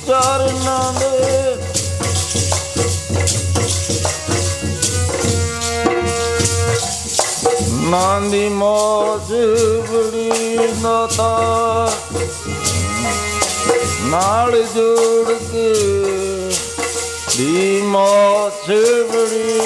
ਚਰਨਾਂ ਦੇ ਨਾਂ ਦੀ ਮੌਜ ਬੜੀ ਦਾਤਾ ਨਾਲ ਜੋੜ ਕੇ ਦੀ ਮੌਜ ਬੜੀ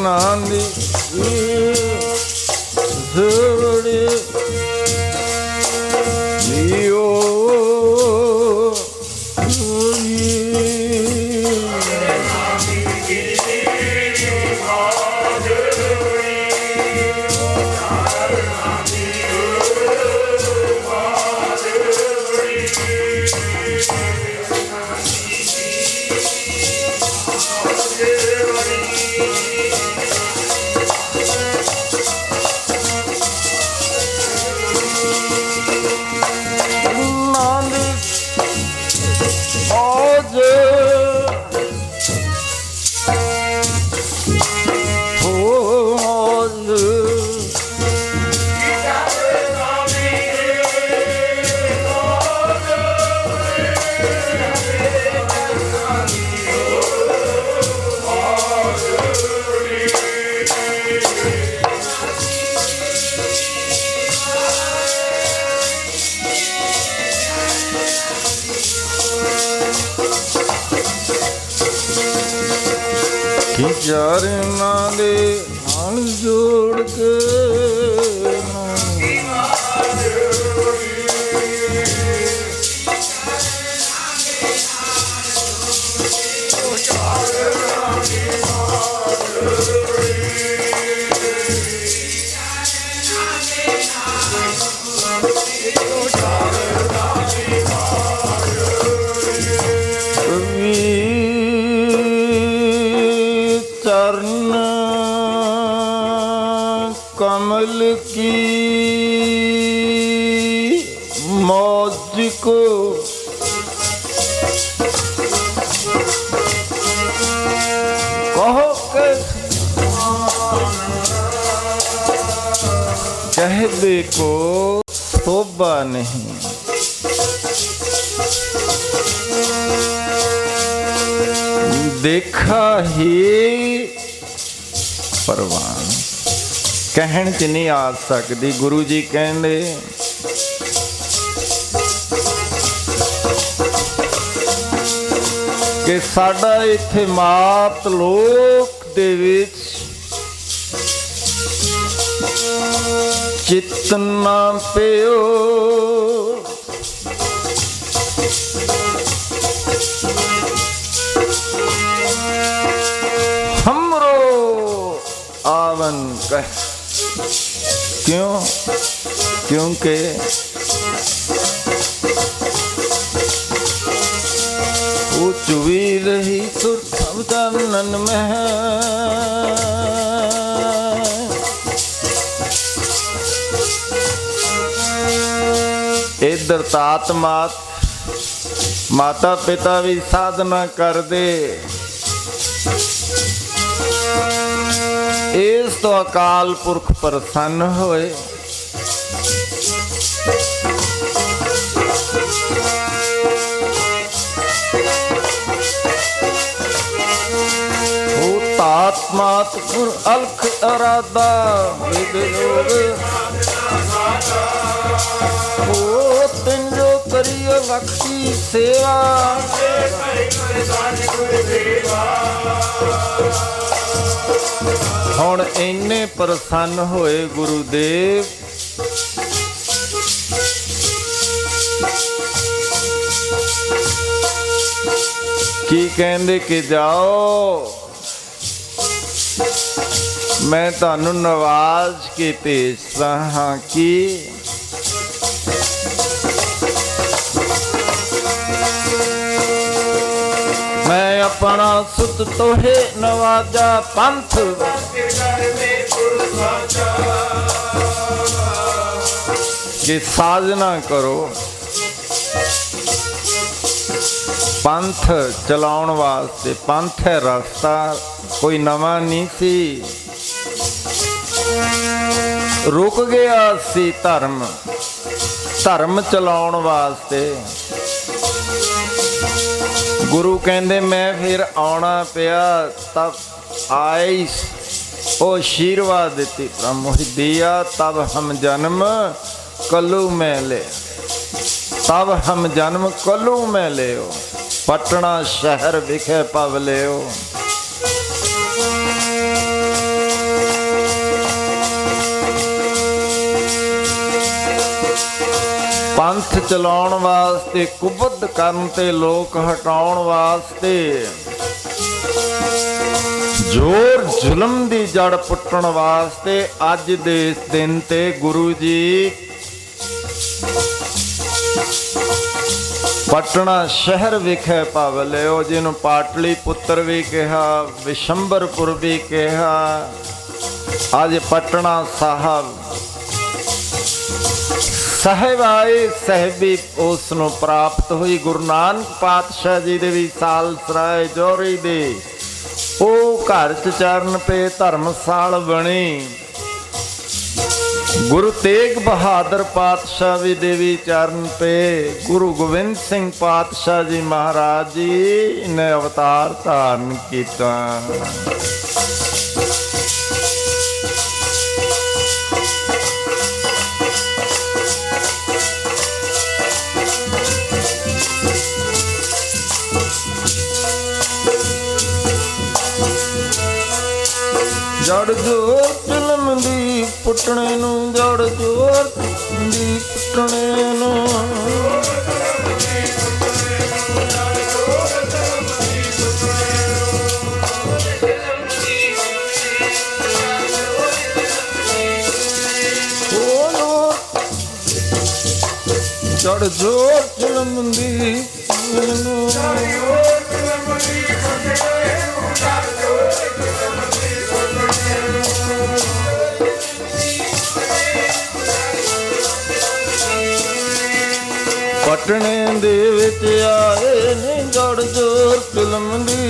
ਨਾਂਦੀ ਜ਼ਵੜੇ ਨੀਓ ਚਰਨਾਂ ਦੇ ਨਾਲ ਜੋੜ ਕੇ चरण कमल की मौज को कहो के कहबे को शोभा नहीं देखा ही परवान कहण च नहीं आ सकती। गुरु जी कहंदे कि साडा इत्थे मात लोक दे विच चित ना पियो आवन कह क्यों? क्योंकि वो चुवी रही सुर चानन में है। इधर तात मात माता पिता भी साधना कर दे। इस ਤੋਂ ਅਕਾਲ ਪੁਰਖ ਪ੍ਰਸੰਨ ਹੋਏ। ਤਾਤ ਮਾਤ ਗੁਰ ਅਲਖ ਅਰਾਦਾ ਵਿਦ ਲੋਗ ਹੋ ਤਿਨ ਜੋ ਕਰੀਏ ਲਖ ਕੀ ਸੇਵਾ। ਹੁਣ ਇੰਨੇ ਪ੍ਰਸੰਨ ਹੋਏ ਗੁਰੂਦੇਵ ਕੀ ਕਹਿੰਦੇ ਕਿ ਜਾਓ मैं तुहानू नवाज के भेजता हाँ कि मैं अपना सुत तोहे नवाजा पंथ कि साजना करो। पंथ चलाउण वास्ते पंथ है रास्ता कोई नवा नहीं सी। रुक गया सी धर्म धर्म चलाउण वास्ते। गुरु कहंदे मैं फिर आउणा पिया तब आई ओ आशीर्वाद दिती ब्रह्म दिया तब हम जन्म कलू में ले तब हम जन्म कलू में लियो पटना शहर विखे पव लियो। पंथ चलाउण वास्ते कुबद करन ते लोक हटाउण वास्ते जोर जुलम दी जड़ पुट्टण वास्ते अज दे इस दिन ते गुरु जी पटना शहर विखे पव लियो जिन्हों पाटली पुत्र भी कहा विशंबरपुर भी कहा अज पटना साहब साहिब आए साहिबी उस नूं प्राप्त हुई। गुरु नानक पातशाह जी दे भी साल सराय जौहरी दे ओ घर च चरण पे धर्मशाल बनी। गुरु तेग बहादुर पातशाह भी देवी चरण पे गुरु गोविंद सिंह पातशाह जी महाराज जी ने अवतार धारण किया। जड़ जोर फिल्म दी पुटने नू जड़ जोर दी पुटने नू जड़ जोर फिल्म दी पटने दे विच आए ने जड़ जोर फिल्म दी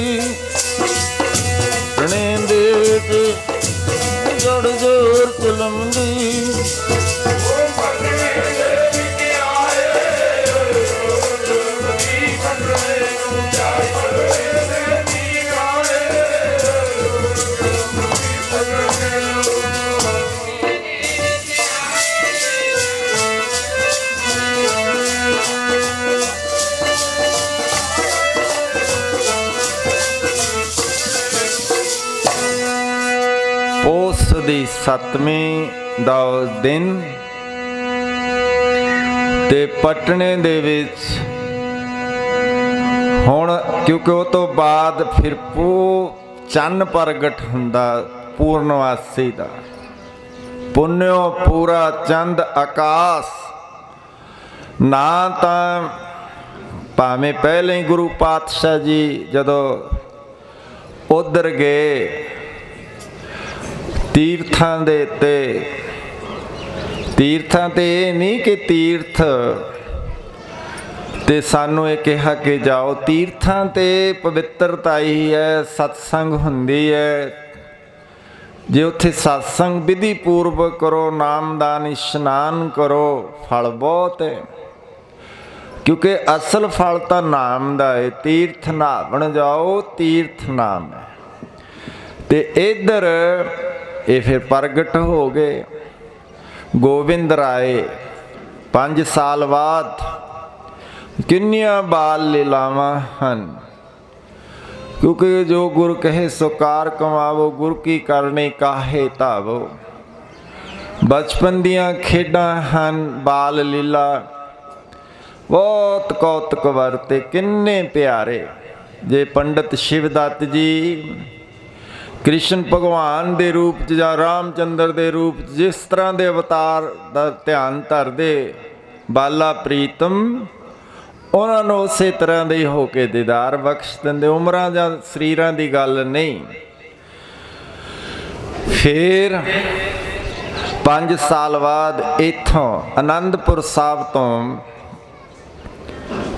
पटने दे विच जड़ जोर फिल्म दी पोस दी 7वीं दा दिन ते पटने दे विच हुण क्योंकि वो तो बाद फिर चन्न प्रगट हुंदा पूर्णवासी दा पुण्यो पूरा चंद आकाश ना तां भावें पहले ही गुरु पातशाह जी जदों उधर गए तीर्थां दे ते तीर्थां ते नहीं कि तीर्थ ते सानू ये कहा कि जाओ तीर्थां ते पवित्रता ही है सत्संग हुंदी है जे उत्थे सत्संग विधि पूर्वक करो, नामदान इशनान करो, फल बहुत है। क्योंकि असल फल तो नाम दा है। तीर्थ नहावन जाओ, तीर्थ नाम है। ते इधर ये फिर प्रगट हो गए गोविंद राय 5 साल बाद। किन्निया बाल लीलावां हन। क्योंकि जो गुरु कहे सो कार कमावो, गुरु की करनी काहे धावो। बचपन दियां खेडां हन, बाल लीला बहुत कौतक वरते, किन्ने प्यारे। जे पंडित शिवदत्त जी कृष्ण भगवान के रूप च जां रामचंद्र के रूप च जिस तरह के अवतार का ध्यान धरदे, बाला प्रीतम उन्होंने उस तरह के होके दीदार बख्श देंदे। उम्रां जां शरीरां की गल नहीं। फिर 5 साल बाद इत्थों आनंदपुर साहब तो,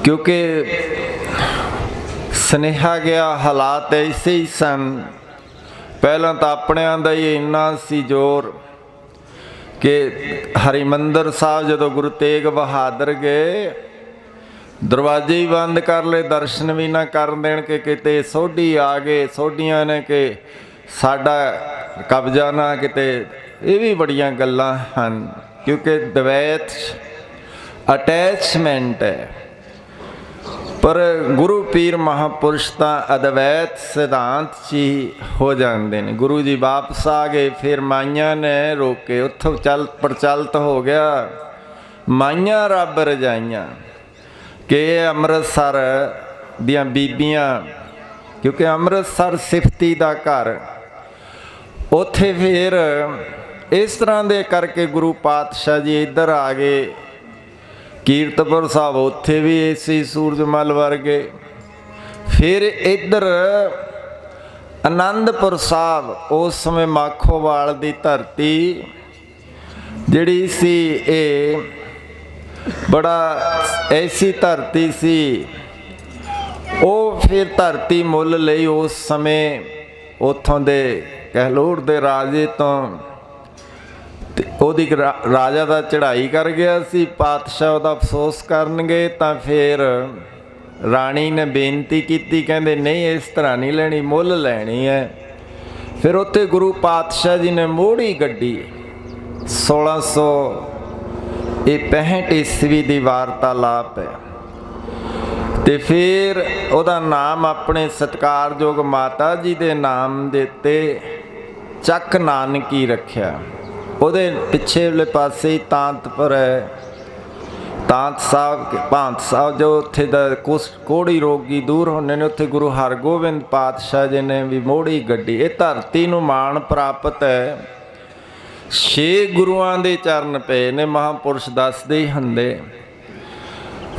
क्योंकि सुनेहा गया हालात ऐसे ही सन। पहला तो अपनिਆਂ ਦਾ ही इन्ना सी जोर कि हरिमंदर साहब जो गुरु तेग बहादुर गए, दरवाजे ही बंद कर ले, दर्शन भी ना कर देन के किते सोढ़ी आ गए, सोढ़ियां ने कि साडा कब्जा ना किते। ये भी बड़ियां गल्लां हन, क्योंकि द्वैत अटैचमेंट है। पर गुरु पीर महापुरुष तो अद्वैत सिद्धांत ही हो जाते हैं। गुरु जी वापस आ गए, फिर माइया ने रोके, उत्थों चल प्रचलित हो गया माइया रब रजाइयाँ कि अमृतसर दियां बीबियां, क्योंकि अमृतसर सिफती का घर, उत्थे फिर इस तरह दे करके गुरु पातशाह जी इधर आ गए। कीरतपुर साहब उत्थे भी इसी सूरजमल वर्गे। फिर इधर आनंदपुर साहब उस समय माखोवाल की धरती जिहड़ी सी, ये बड़ा ऐसी धरती सी। वो फिर धरती मुल लई उस समय उतों दे कहलोर दे राजे तो ਉਹਦੀ राजा का चढ़ाई कर गया सी। पातशाह ਉਹਦਾ अफसोस करनगे तो फिर राणी ने बेनती की, कहते नहीं इस तरह नहीं लैनी, मुल लैनी है। फिर उत्ते गुरु पातशाह जी ने मोड़ी गड्डी 1665 ईस्वी की वार्तालाप है। तो फिर ਉਹਦਾ नाम अपने सत्कारयोग माता जी के नाम दे उत्ते ਚੱਕ नानकी रखिया। ਉਹਦੇ ਪਿੱਛੇ ਵਾਲੇ ਪਾਸੇ ਹੀ ਤਾਂਤਪੁਰ ਹੈ, ਤਾਂਤ ਸਾਹਿਬ ਭਾਂਤ ਸਾਹਿਬ, ਜੋ ਉੱਥੇ ਦਾ ਕੋੜੀ ਰੋਗੀ ਦੂਰ ਹੁੰਦੇ ਨੇ, ਉੱਥੇ ਗੁਰੂ ਹਰਗੋਬਿੰਦ ਪਾਤਸ਼ਾਹ ਜੀ ਨੇ ਵੀ ਮੋੜੀ ਗੱਡੀ। ਇਹ ਧਰਤੀ ਨੂੰ ਮਾਣ ਪ੍ਰਾਪਤ ਹੈ। 6 ਗੁਰੂਆਂ ਦੇ ਚਰਨ ਪਏ ਨੇ, ਮਹਾਂਪੁਰਸ਼ ਦੱਸਦੇ ਹੀ ਹੁੰਦੇ।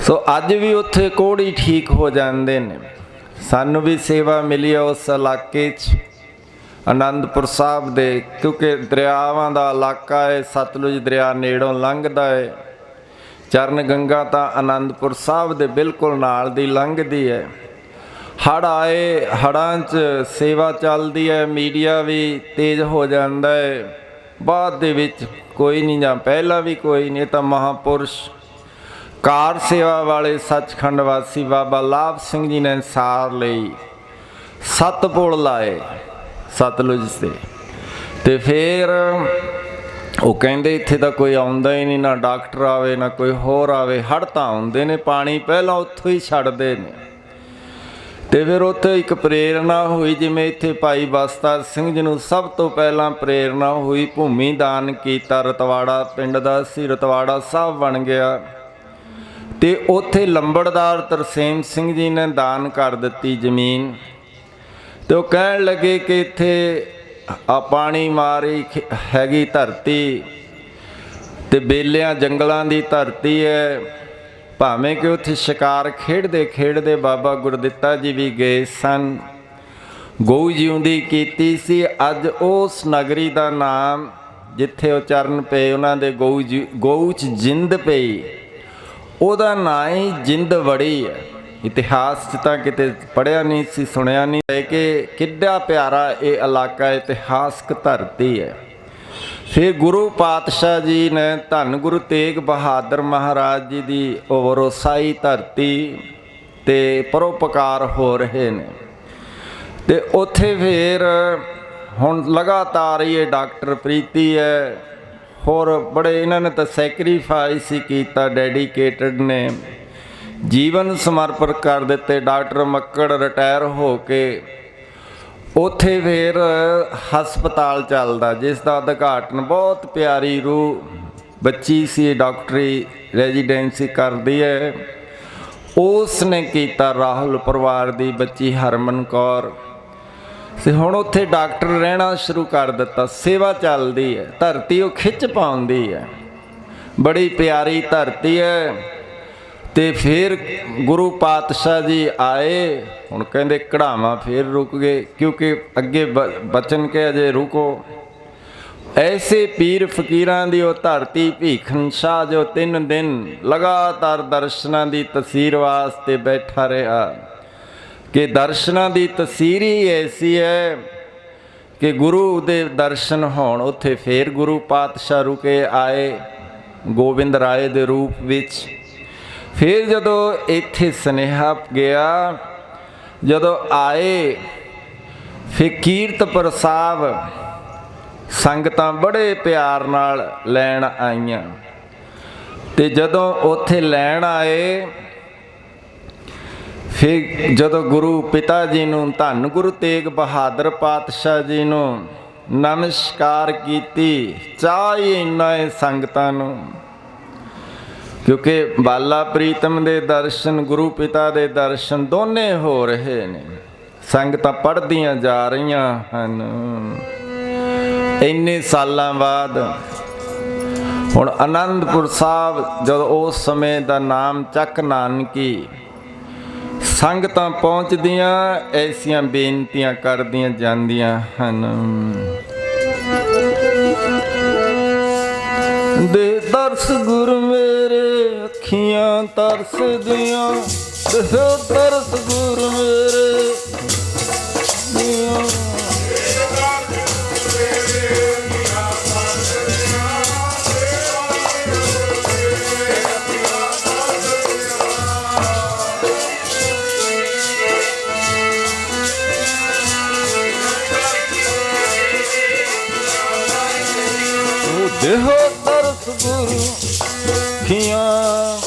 ਸੋ ਅੱਜ ਵੀ ਉੱਥੇ ਕੋੜੀ ਠੀਕ ਹੋ ਜਾਂਦੇ ਨੇ। ਸਾਨੂੰ ਵੀ ਸੇਵਾ ਮਿਲੀ ਹੈ ਉਸ ਇਲਾਕੇ 'ਚ आनंदपुर साहब दे, क्योंकि दरियावां दा इलाका है। सतलुज दरिया नेड़ों लंघदा है। चरण गंगा तो आनंदपुर साहब दे बिल्कुल नाल दी लंघदी है। हड़ आए, हड़ां च सेवा चलदी है, मीडिया भी तेज हो जाता है। बाद दे विच कोई नहीं, जां पहला भी कोई नहीं। तो महापुरुष कार सेवा वाले सचखंड वासी बाबा लाभ सिंह जी ने सार लई 7 पुल लाए सतलुज से। तो फिर वो कहते इत्थे तो कोई आउंदा ही नहीं, ना डॉक्टर आवे ना कोई होर आवे। हड़ तो आउंदे ने, पानी पहला उत्थों ही छड्डदे ने। तो फिर उत्थे एक प्रेरणा हुई, जिवें इत्थे भाई बसतार सिंह जी नूं सब तो पहला प्रेरणा हुई। भूमि दान कीता, रतवाड़ा पिंड दा सी, रतवाड़ा साहब बन गया। तो उत्थे लंबड़दार तरसेम सिंह जी ने दान कर दिती जमीन। तो कहन लगे कि इत्थे आ पानी मारी हैगी धरती, ते बेलियां जंगलों की धरती है। भावें कि उत्थे शिकार खेडते खेडते बाबा गुरदित्ता जी भी गए सन। गऊ जिउंदी कीती सी। अज उस नगरी का नाम जिथे वो चरण पे उन्हां दे गऊ च जिंद पई, ਉਹਦਾ ਨਾਂ ही जिंद वड़ी है। इतिहास 'ਚ ਤਾਂ ਕਿਤੇ ਪੜ੍ਹਿਆ ਨਹੀਂ ਸੀ, ਸੁਣਿਆ ਨਹੀਂ ਹੈ ਕਿ ਕਿੱਡਾ ਪਿਆਰਾ ਇਹ ਇਲਾਕਾ ਇਤਿਹਾਸਕ ਧਰਤੀ ਹੈ। ਫਿਰ ਗੁਰੂ ਪਾਤਸ਼ਾਹ ਜੀ ਨੇ ਧੰਨ ਗੁਰੂ ਤੇਗ ਬਹਾਦਰ ਮਹਾਰਾਜ ਜੀ ਦੀ ਵਰੋਸਾਈ ਧਰਤੀ ਤੇ ਪਰਉਪਕਾਰ ਹੋ ਰਹੇ ਨੇ। ਤੇ ਉੱਥੇ ਫਿਰ ਹੁਣ ਲਗਾਤਾਰ ਇਹ ਡਾਕਟਰ ਪ੍ਰੀਤੀ ਹੈ, ਹੋਰ ਬੜੇ ਇਹਨਾਂ ਨੇ ਤਾਂ ਸੈਕਰੀਫਾਈਸ ਹੀ ਕੀਤਾ, ਡੈਡੀਕੇਟਡ ਨੇ, ਜੀਵਨ ਸਮਰਪਣ ਕਰ ਦਿੱਤੇ। ਡਾਕਟਰ ਮੱਕੜ ਰਿਟਾਇਰ ਹੋ ਕੇ ਉੱਥੇ ਫਿਰ ਹਸਪਤਾਲ ਚੱਲਦਾ, ਜਿਸ ਦਾ ਉਦਘਾਟਨ ਬਹੁਤ ਪਿਆਰੀ ਰੂਹ ਬੱਚੀ ਸੀ, ਡਾਕਟਰੀ ਰੈਜ਼ੀਡੈਂਸੀ ਕਰਦੀ ਹੈ, ਉਸ ਨੇ ਕੀਤਾ, ਰਾਹੁਲ ਪਰਿਵਾਰ ਦੀ ਬੱਚੀ ਹਰਮਨ ਕੌਰ। ਤੇ ਹੁਣ ਉੱਥੇ ਡਾਕਟਰ ਰਹਿਣਾ ਸ਼ੁਰੂ ਕਰ ਦਿੱਤਾ, ਸੇਵਾ ਚੱਲਦੀ ਹੈ, ਧਰਤੀ ਉਹ ਖਿੱਚ ਪਾਉਂਦੀ ਹੈ, ਬੜੀ ਪਿਆਰੀ ਧਰਤੀ ਹੈ। ਤੇ ਫਿਰ ਗੁਰੂ ਪਾਤਸ਼ਾਹ ਜੀ ਆਏ, ਹੁਣ ਕਹਿੰਦੇ ਕਢਾਵਾਂ ਫਿਰ ਰੁਕ ਗਏ, ਕਿਉਂਕਿ ਅੱਗੇ ਬਚਨ ਕੇ ਅਜੇ ਰੁਕੋ। ਐਸੇ ਪੀਰ ਫਕੀਰਾਂ ਦੀ ਉਹ ਧਰਤੀ ਭੀਖਨ ਸ਼ਾਹ ਜੋ 3 ਦਿਨ ਲਗਾਤਾਰ ਦਰਸ਼ਨਾਂ ਦੀ ਤਸੀਰ ਵਾਸਤੇ ਬੈਠਾ ਰਿਹਾ, ਕਿ ਦਰਸ਼ਨਾਂ ਦੀ ਤਸੀਰ ਹੀ ਐਸੀ ਹੈ ਕਿ ਗੁਰੂ ਦੇ ਦਰਸ਼ਨ ਹੋਣ। ਉੱਥੇ ਫਿਰ ਗੁਰੂ ਪਾਤਸ਼ਾਹ ਰੁਕੇ ਆਏ ਗੋਬਿੰਦ ਰਾਏ ਦੇ ਰੂਪ ਵਿੱਚ। ਫਿਰ ਜਦੋਂ ਇੱਥੇ ਸੁਨੇਹਾ ਗਿਆ, ਜਦੋਂ ਆਏ ਫਿਰ ਕੀਰਤਪੁਰ ਸਾਹਿਬ ਸੰਗਤਾਂ ਬੜੇ ਪਿਆਰ ਨਾਲ ਲੈਣ ਆਈਆਂ। ਤੇ ਜਦੋਂ ਉੱਥੇ ਲੈਣ ਆਏ, ਫਿਰ ਜਦੋਂ ਗੁਰੂ ਪਿਤਾ ਜੀ ਨੂੰ, ਧੰਨ ਗੁਰੂ ਤੇਗ ਬਹਾਦਰ ਪਾਤਸ਼ਾਹ ਜੀ ਨੂੰ ਨਮਸਕਾਰ ਕੀਤੀ, ਚਾਅ ਹੀ ਇੰਨਾ ਹੈ ਸੰਗਤਾਂ ਨੂੰ, ਕਿਉਂਕਿ ਬਾਲਾ ਪ੍ਰੀਤਮ ਦੇ ਦਰਸ਼ਨ, ਗੁਰੂ ਪਿਤਾ ਦੇ ਦਰਸ਼ਨ ਦੋਨੇ ਹੋ ਰਹੇ ਨੇ। ਸੰਗਤਾਂ ਪੜ੍ਹਦੀਆਂ ਜਾ ਰਹੀਆਂ ਹਨ ਇੰਨੇ ਸਾਲਾਂ ਬਾਅਦ। ਹੁਣ ਅਨੰਦਪੁਰ ਸਾਹਿਬ ਜਦੋਂ ਉਸ ਸਮੇਂ ਦਾ ਨਾਮ ਚੱਕ ਨਾਨਕੀ, ਸੰਗਤਾਂ ਪਹੁੰਚਦੀਆਂ ਐਸੀਆਂ ਬੇਨਤੀਆਂ ਕਰਦੀਆਂ ਜਾਂਦੀਆਂ ਹਨ। ਦੇ ਦਰਸ ਗੁਰ ਮੇਰੇ ਅੱਖੀਆਂ ਤਰਸਦੀਆਂ, ਦੇ ਦਰਸ ਗੁਰ ਮੇਰੇ ਦੇਹੋ ਦਰਸ ਗੁਰੂ ਖੀਆਂ,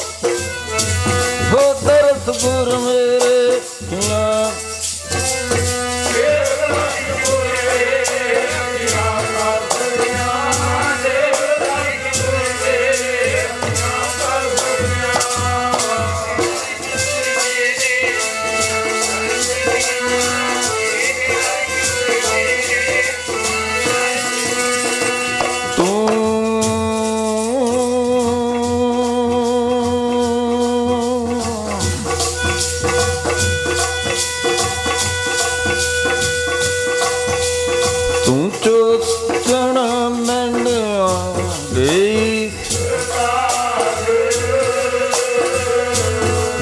ਹੋ ਦਰਸ ਗੁਰ ਮੇਰੇ ਖੀਆਂ।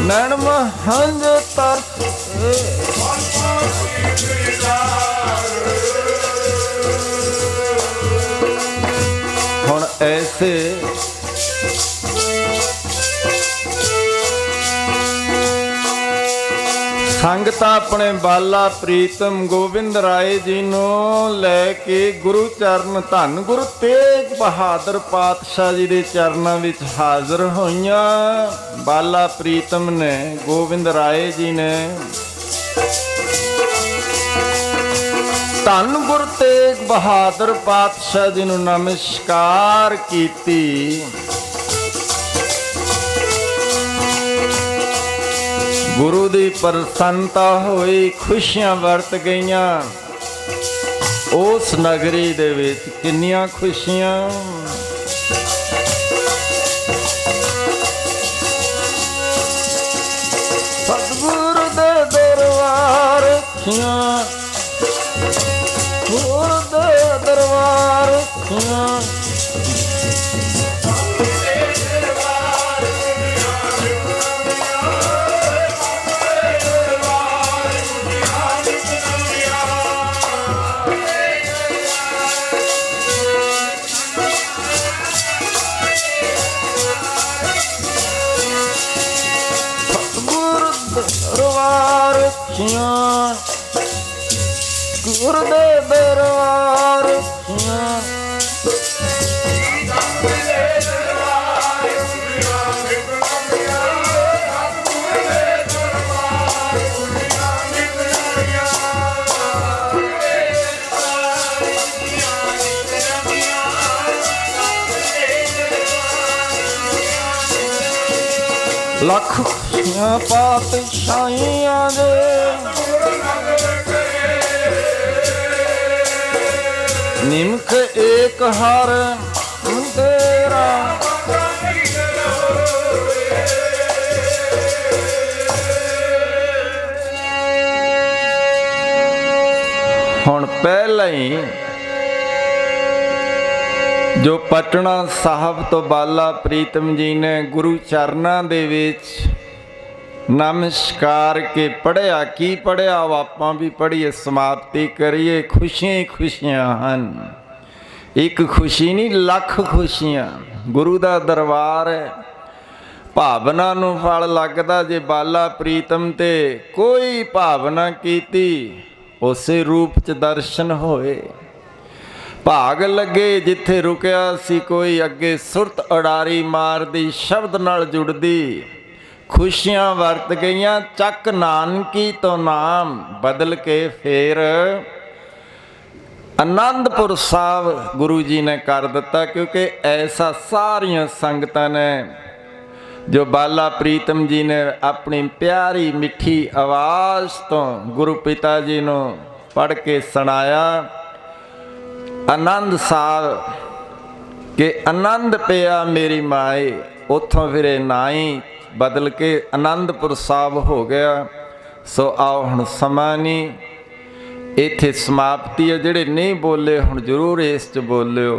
ਨੈਣ ਮਹੰਜ ਤਰਸ ਹੁਣ ਐਸੇ ਸੰਗਤਾਂ ਆਪਣੇ ਬਾਲਾ ਪ੍ਰੀਤਮ ਗੋਬਿੰਦ ਰਾਏ ਜੀ ਨੂੰ ਲੈ ਕੇ ਗੁਰੂ ਚਰਨ, ਧੰਨ ਗੁਰੂ ਤੇਗ ਬਹਾਦਰ ਪਾਤਸ਼ਾਹ ਜੀ ਦੇ ਚਰਨਾਂ ਵਿੱਚ ਹਾਜ਼ਰ ਹੋਈਆਂ। ਬਾਲਾ ਪ੍ਰੀਤਮ ਨੇ, ਗੋਬਿੰਦ ਰਾਏ ਜੀ ਨੇ ਧੰਨ ਗੁਰੂ ਤੇਗ ਬਹਾਦਰ ਪਾਤਸ਼ਾਹ ਜੀ ਨੂੰ ਨਮਸਕਾਰ ਕੀਤੀ। ਗੁਰੂ ਦੀ ਪ੍ਰਸੰਨਤਾ ਹੋਈ, ਖੁਸ਼ੀਆਂ ਵਰਤ ਗਈਆਂ ਉਸ ਨਗਰੀ ਦੇ ਵਿੱਚ। ਕਿੰਨੀਆਂ ਖੁਸ਼ੀਆਂ! ਸਤਿਗੁਰੂ ਦੇ ਦਰਬਾਰ ਖੀਆਂ, ਗੁਰੂ ਦੇ ਦਰਬਾਰ ਖੀਆਂ। ਖੁਸ਼ੀਆਂ ਗੁਰ ਦੇ ਦਰਬਾਰ ਖੁਸ਼ੀਆਂ ਲੱਖ ਖੁਸ਼ੀਆਂ ਪਾਤਸ਼ਾਹੀਆਂ ਦੇ ਨਿਮਕ ਏਕ ਹਰ ਤੇਰਾ ਹੁਣ ਪਹਿਲਾਂ ਹੀ ਜੋ ਪਟਨਾ ਸਾਹਿਬ ਤੋਂ ਬਾਲਾ ਪ੍ਰੀਤਮ ਜੀ ਨੇ ਗੁਰੂ ਚਰਨਾਂ ਦੇ ਵਿੱਚ ਨਮਸਕਾਰ ਕੇ ਪੜ੍ਹਿਆ। ਕੀ ਪੜ੍ਹਿਆ ਉਹ ਆਪਾਂ ਵੀ ਪੜ੍ਹੀਏ, ਸਮਾਪਤੀ ਕਰੀਏ। ਖੁਸ਼ੀਆਂ ਹੀ ਖੁਸ਼ੀਆਂ ਹਨ, ਇੱਕ ਖੁਸ਼ੀ ਨਹੀਂ ਲੱਖ ਖੁਸ਼ੀਆਂ। ਗੁਰੂ ਦਾ ਦਰਬਾਰ ਹੈ, ਭਾਵਨਾ ਨੂੰ ਫਲ ਲੱਗਦਾ। ਜੇ ਬਾਲਾ ਪ੍ਰੀਤਮ ਤੇ ਕੋਈ ਭਾਵਨਾ ਕੀਤੀ ਉਸੇ ਰੂਪ 'ਚ ਦਰਸ਼ਨ ਹੋਏ। ਭਾਗ ਲੱਗੇ ਜਿੱਥੇ ਰੁਕਿਆ ਸੀ ਕੋਈ, ਅੱਗੇ ਸੁਰਤ ਉਡਾਰੀ ਮਾਰਦੀ ਸ਼ਬਦ ਨਾਲ ਜੁੜਦੀ। ਖੁਸ਼ੀਆਂ ਵਰਤ ਗਈਆਂ ਚੱਕ ਨਾਨਕੀ ਤੋਂ ਨਾਮ ਬਦਲ ਕੇ ਫੇਰ ਆਨੰਦਪੁਰ ਸਾਹਿਬ ਗੁਰੂ ਜੀ ਨੇ ਕਰ ਦਿੱਤਾ। ਕਿਉਂਕਿ ਐਸਾ ਸਾਰੀਆਂ ਸੰਗਤਾਂ ਨੇ ਜੋ ਬਾਲਾ ਪ੍ਰੀਤਮ ਜੀ ਨੇ ਆਪਣੀ ਪਿਆਰੀ ਮਿੱਠੀ ਆਵਾਜ਼ ਤੋਂ ਗੁਰੂ ਪਿਤਾ ਜੀ ਨੂੰ ਪੜ੍ਹ ਕੇ ਸੁਣਾਇਆ। ਆਨੰਦ ਸਾਹਿਬ ਕਿ ਆਨੰਦ ਪਿਆ ਮੇਰੀ ਮਾਏ, ਉੱਥੋਂ ਫਿਰ ਇਹ ਨਾਂ ਹੀ ਬਦਲ ਕੇ ਆਨੰਦਪੁਰ ਸਾਹਿਬ ਹੋ ਗਿਆ। ਸੋ ਆਓ ਹੁਣ ਸਮਾਂ ਨਹੀਂ, ਇੱਥੇ ਸਮਾਪਤੀ ਹੈ। ਜਿਹੜੇ ਨਹੀਂ ਬੋਲੇ ਹੁਣ ਜ਼ਰੂਰ ਇਸ 'ਚ ਬੋਲਿਓ।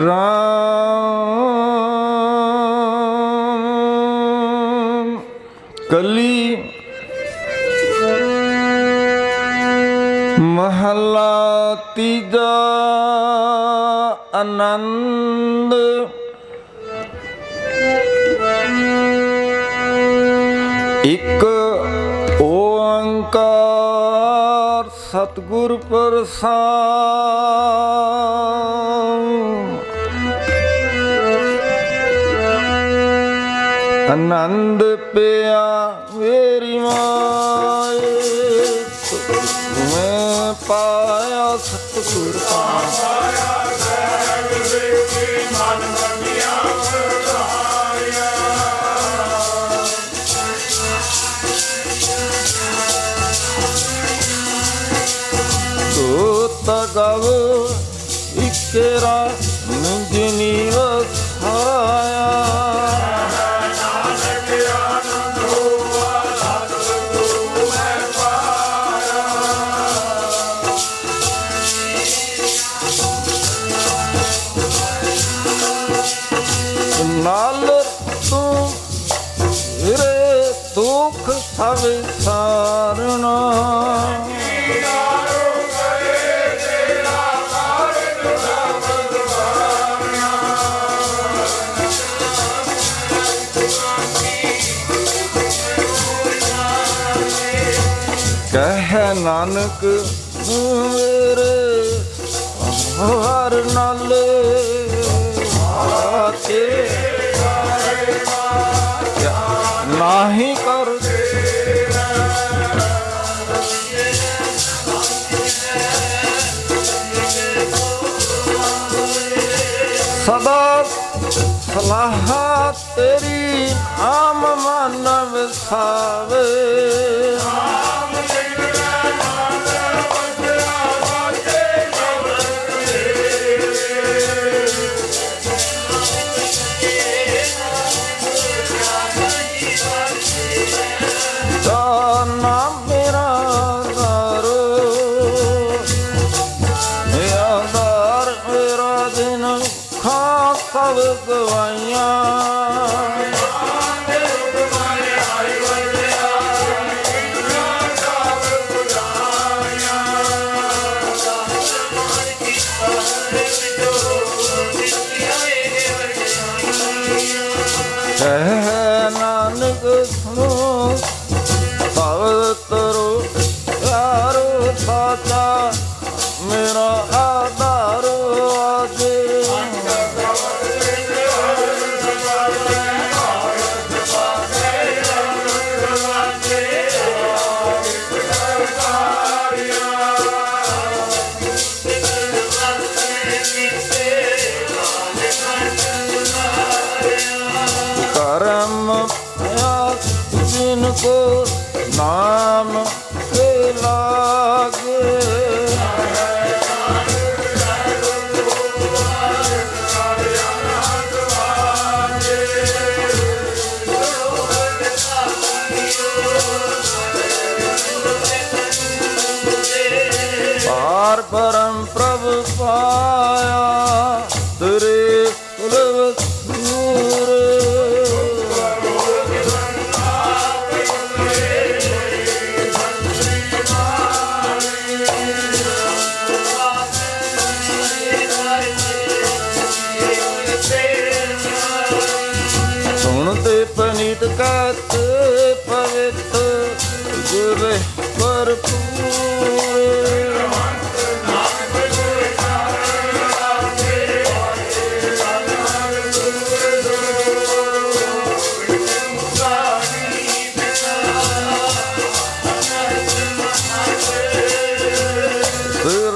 ਰਾਮ ਕਲੀ ਮਹਲਾ ਤੀਜਾ ਆਨੰਦ। ਇੱਕ ਓੰਕਾਰ ਸਤਿਗੁਰ ਪ੍ਰਸਾਦਿ। ਆਨੰਦ ਪਿਆ ਮੇਰੀ ਮਾਏ, ਮੈਂ ਪਾਇਆ ਸਤਿਗੁਰ ਪਾਇਆ। ਤਗਵ ਇਕਰਾ ਨਿਜਨੀ ਵਸਾਇਆ। ਨਾਲ ਤੂੰ ਰੇ ਦੁੱਖ ਸਭ ਸਾਰਨਾ। ਕਹਿ ਨਾਨਕ ਮੇਰੇ ਹਰ ਨਾਲ ਨਾਹੀ ਕਰ ਸਦਾ ਸਲਾਹ ਤੇਰੀ ਆਮ ਮਨ ਵਸਾਵੇ। ਸਭ ਗਵਾਈਆਂ ਕਹਿ ਨਾਨਕ ਸੁਣੋ ਭਗਤ ਤਰੋ ਯਾਰੋ ਸਾਚਾ ਮੇਰਾ ਆਧਾਰ ਆਜੇ। करम जिनको नाम के लागे पार परम प्रभु पाया तेरे कुलवत पनीत कहत पवित्र गुर भरपूर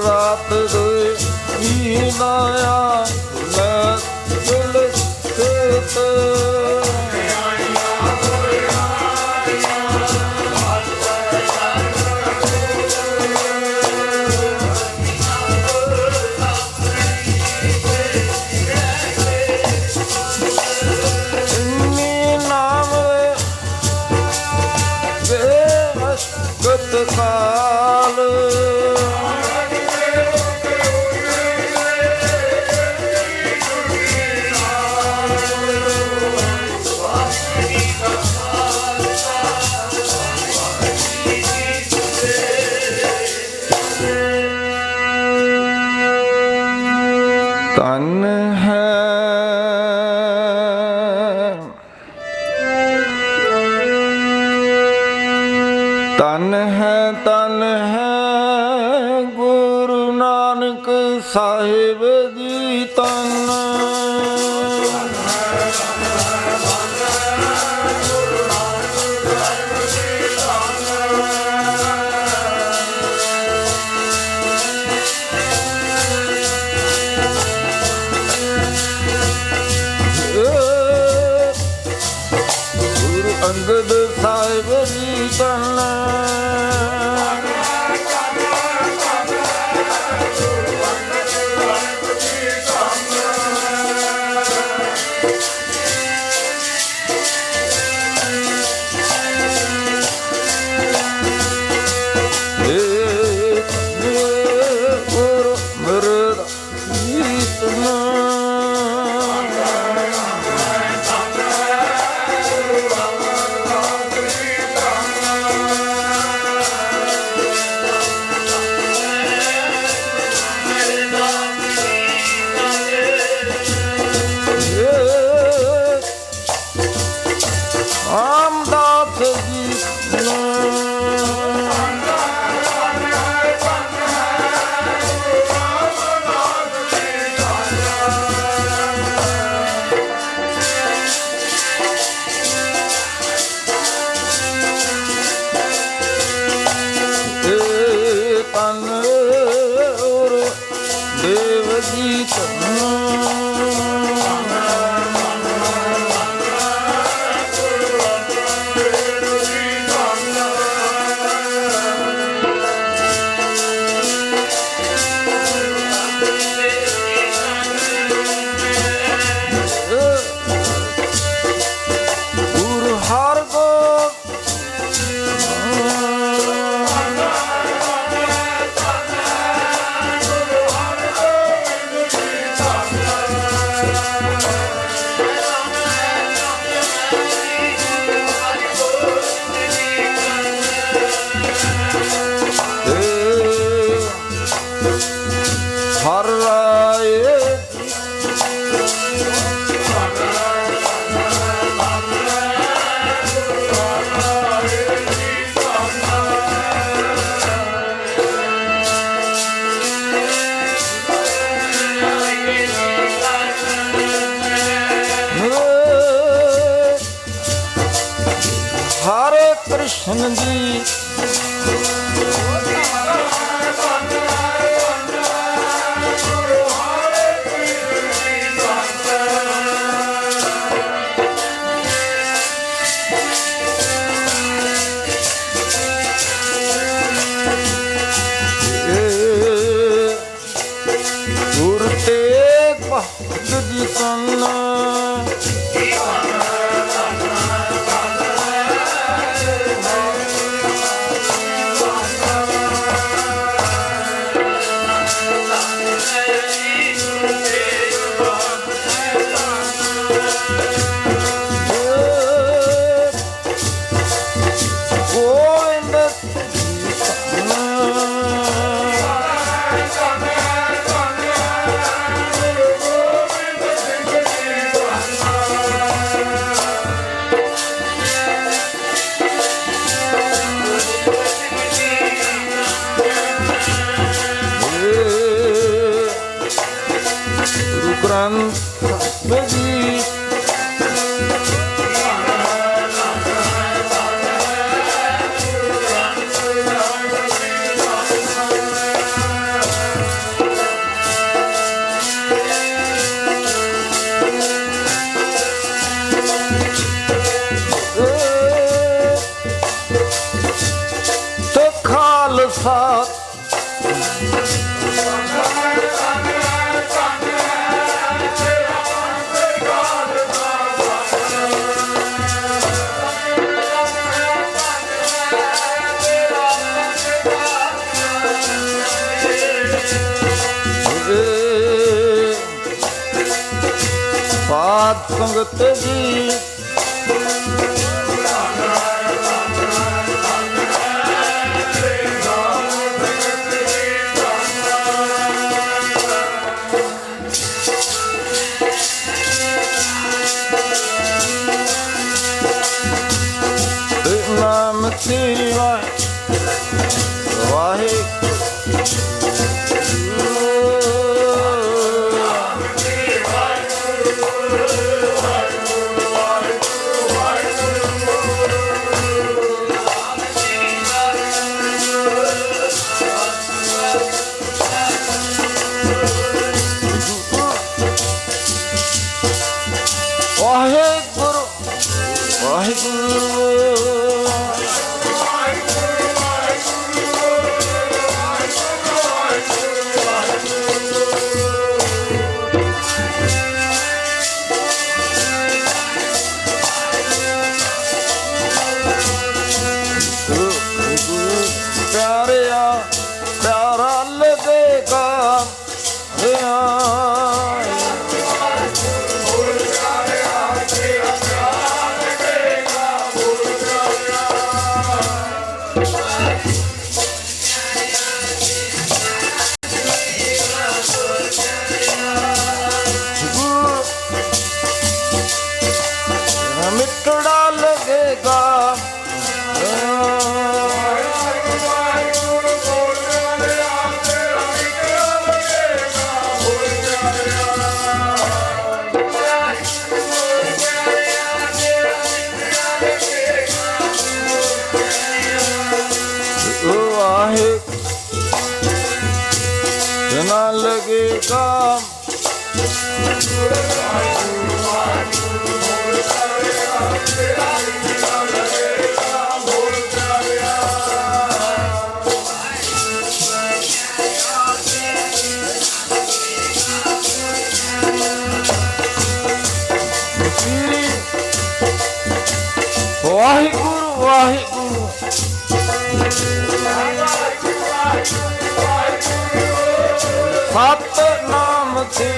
रात दे माया काल तन है तन है तन है गुरु नानक साहिब जी तन। गुरु अंगद साहिब जी तन ਦਰਸ਼ਨ ਦੀ ਗੁਰ ਤੇਗ ਬਹਾਦਰ ਜੀ ਸੰਨ ਗ੍ਰੰਥ ਸਾਹਿਬ ਜੀ ਤੇ ਖਾਲਸਾ ਸਾਧ ਸੰਗਤ ਜੀ ਨਾਮ ਤੇਰੀ ਵਾਹਿਗੁਰੂ ਵਾਹਿਗੁਰੂ ਵਾਹਿਗੁਰੂ ਪਿਆਰਿਆ ਪਿਆਰਾ ਲੱਗੇਗਾ ਮਿੱਠੜਾ ਲੱਗੇਗਾ ਨਾ ਲੱਗੇਗਾ ਵਾਹਿਗੁਰੂ ਵਾਹਿਗੁਰੂ ਸਤਿਨਾਮ ਤੇ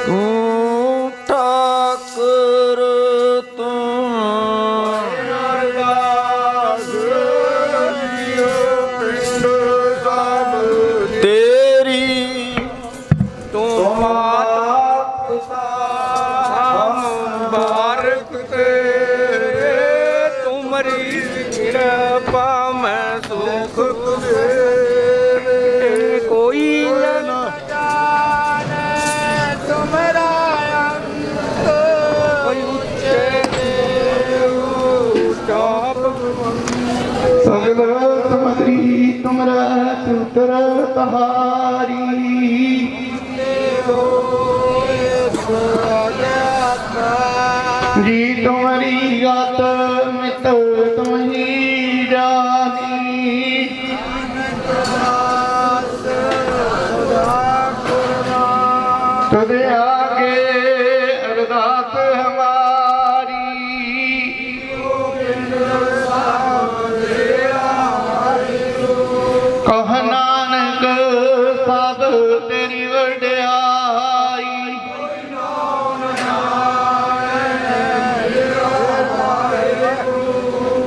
ਤੂੰ ਠਾਕੁਰ ਤੂੰ ਤੇਰੀ ਤੂੰ ਮਾਤਾ ਪਿਤਾ ਮੁਬਾਰਕ ਤੇਰੇ ਤੁਮਰੀ ਕਿਰਪਾ ਮੈਂ ਸੁਖ ਦੇ ਕੋਈ ਨਾ सगल समग्री तुमरा सूत्र तहारी जी तुम्हारी गात मित तुम ही जानी तुझे आगे अरदास हमारी कह नानक सब तेरी वड्याई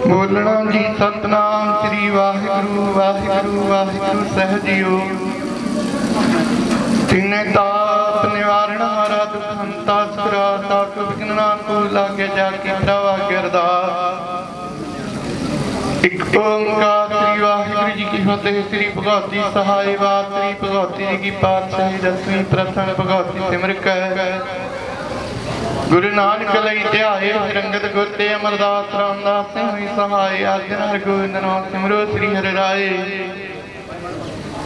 बोलना जी सतनाम श्री वाहिगुरु वाहिगुरु वाहिगुरु सहजियो तिने ताप निवारण हारा दुख हंता सुरा ताप विघ्ना को लागे जाके प्रवा गिरदा एक ओंकार श्री वाहिगुरु जी की फतेह। श्री भगवती सहाय बात श्री भगवती जी की पातशाही दसवीं प्रथम भगवती सिमरक गुरु नानक लई ध्याए रंगत गुर ते अमरदास रामदास सिंह सहाय आद्य हर गोविंद नाम सिमरो श्री हरि राय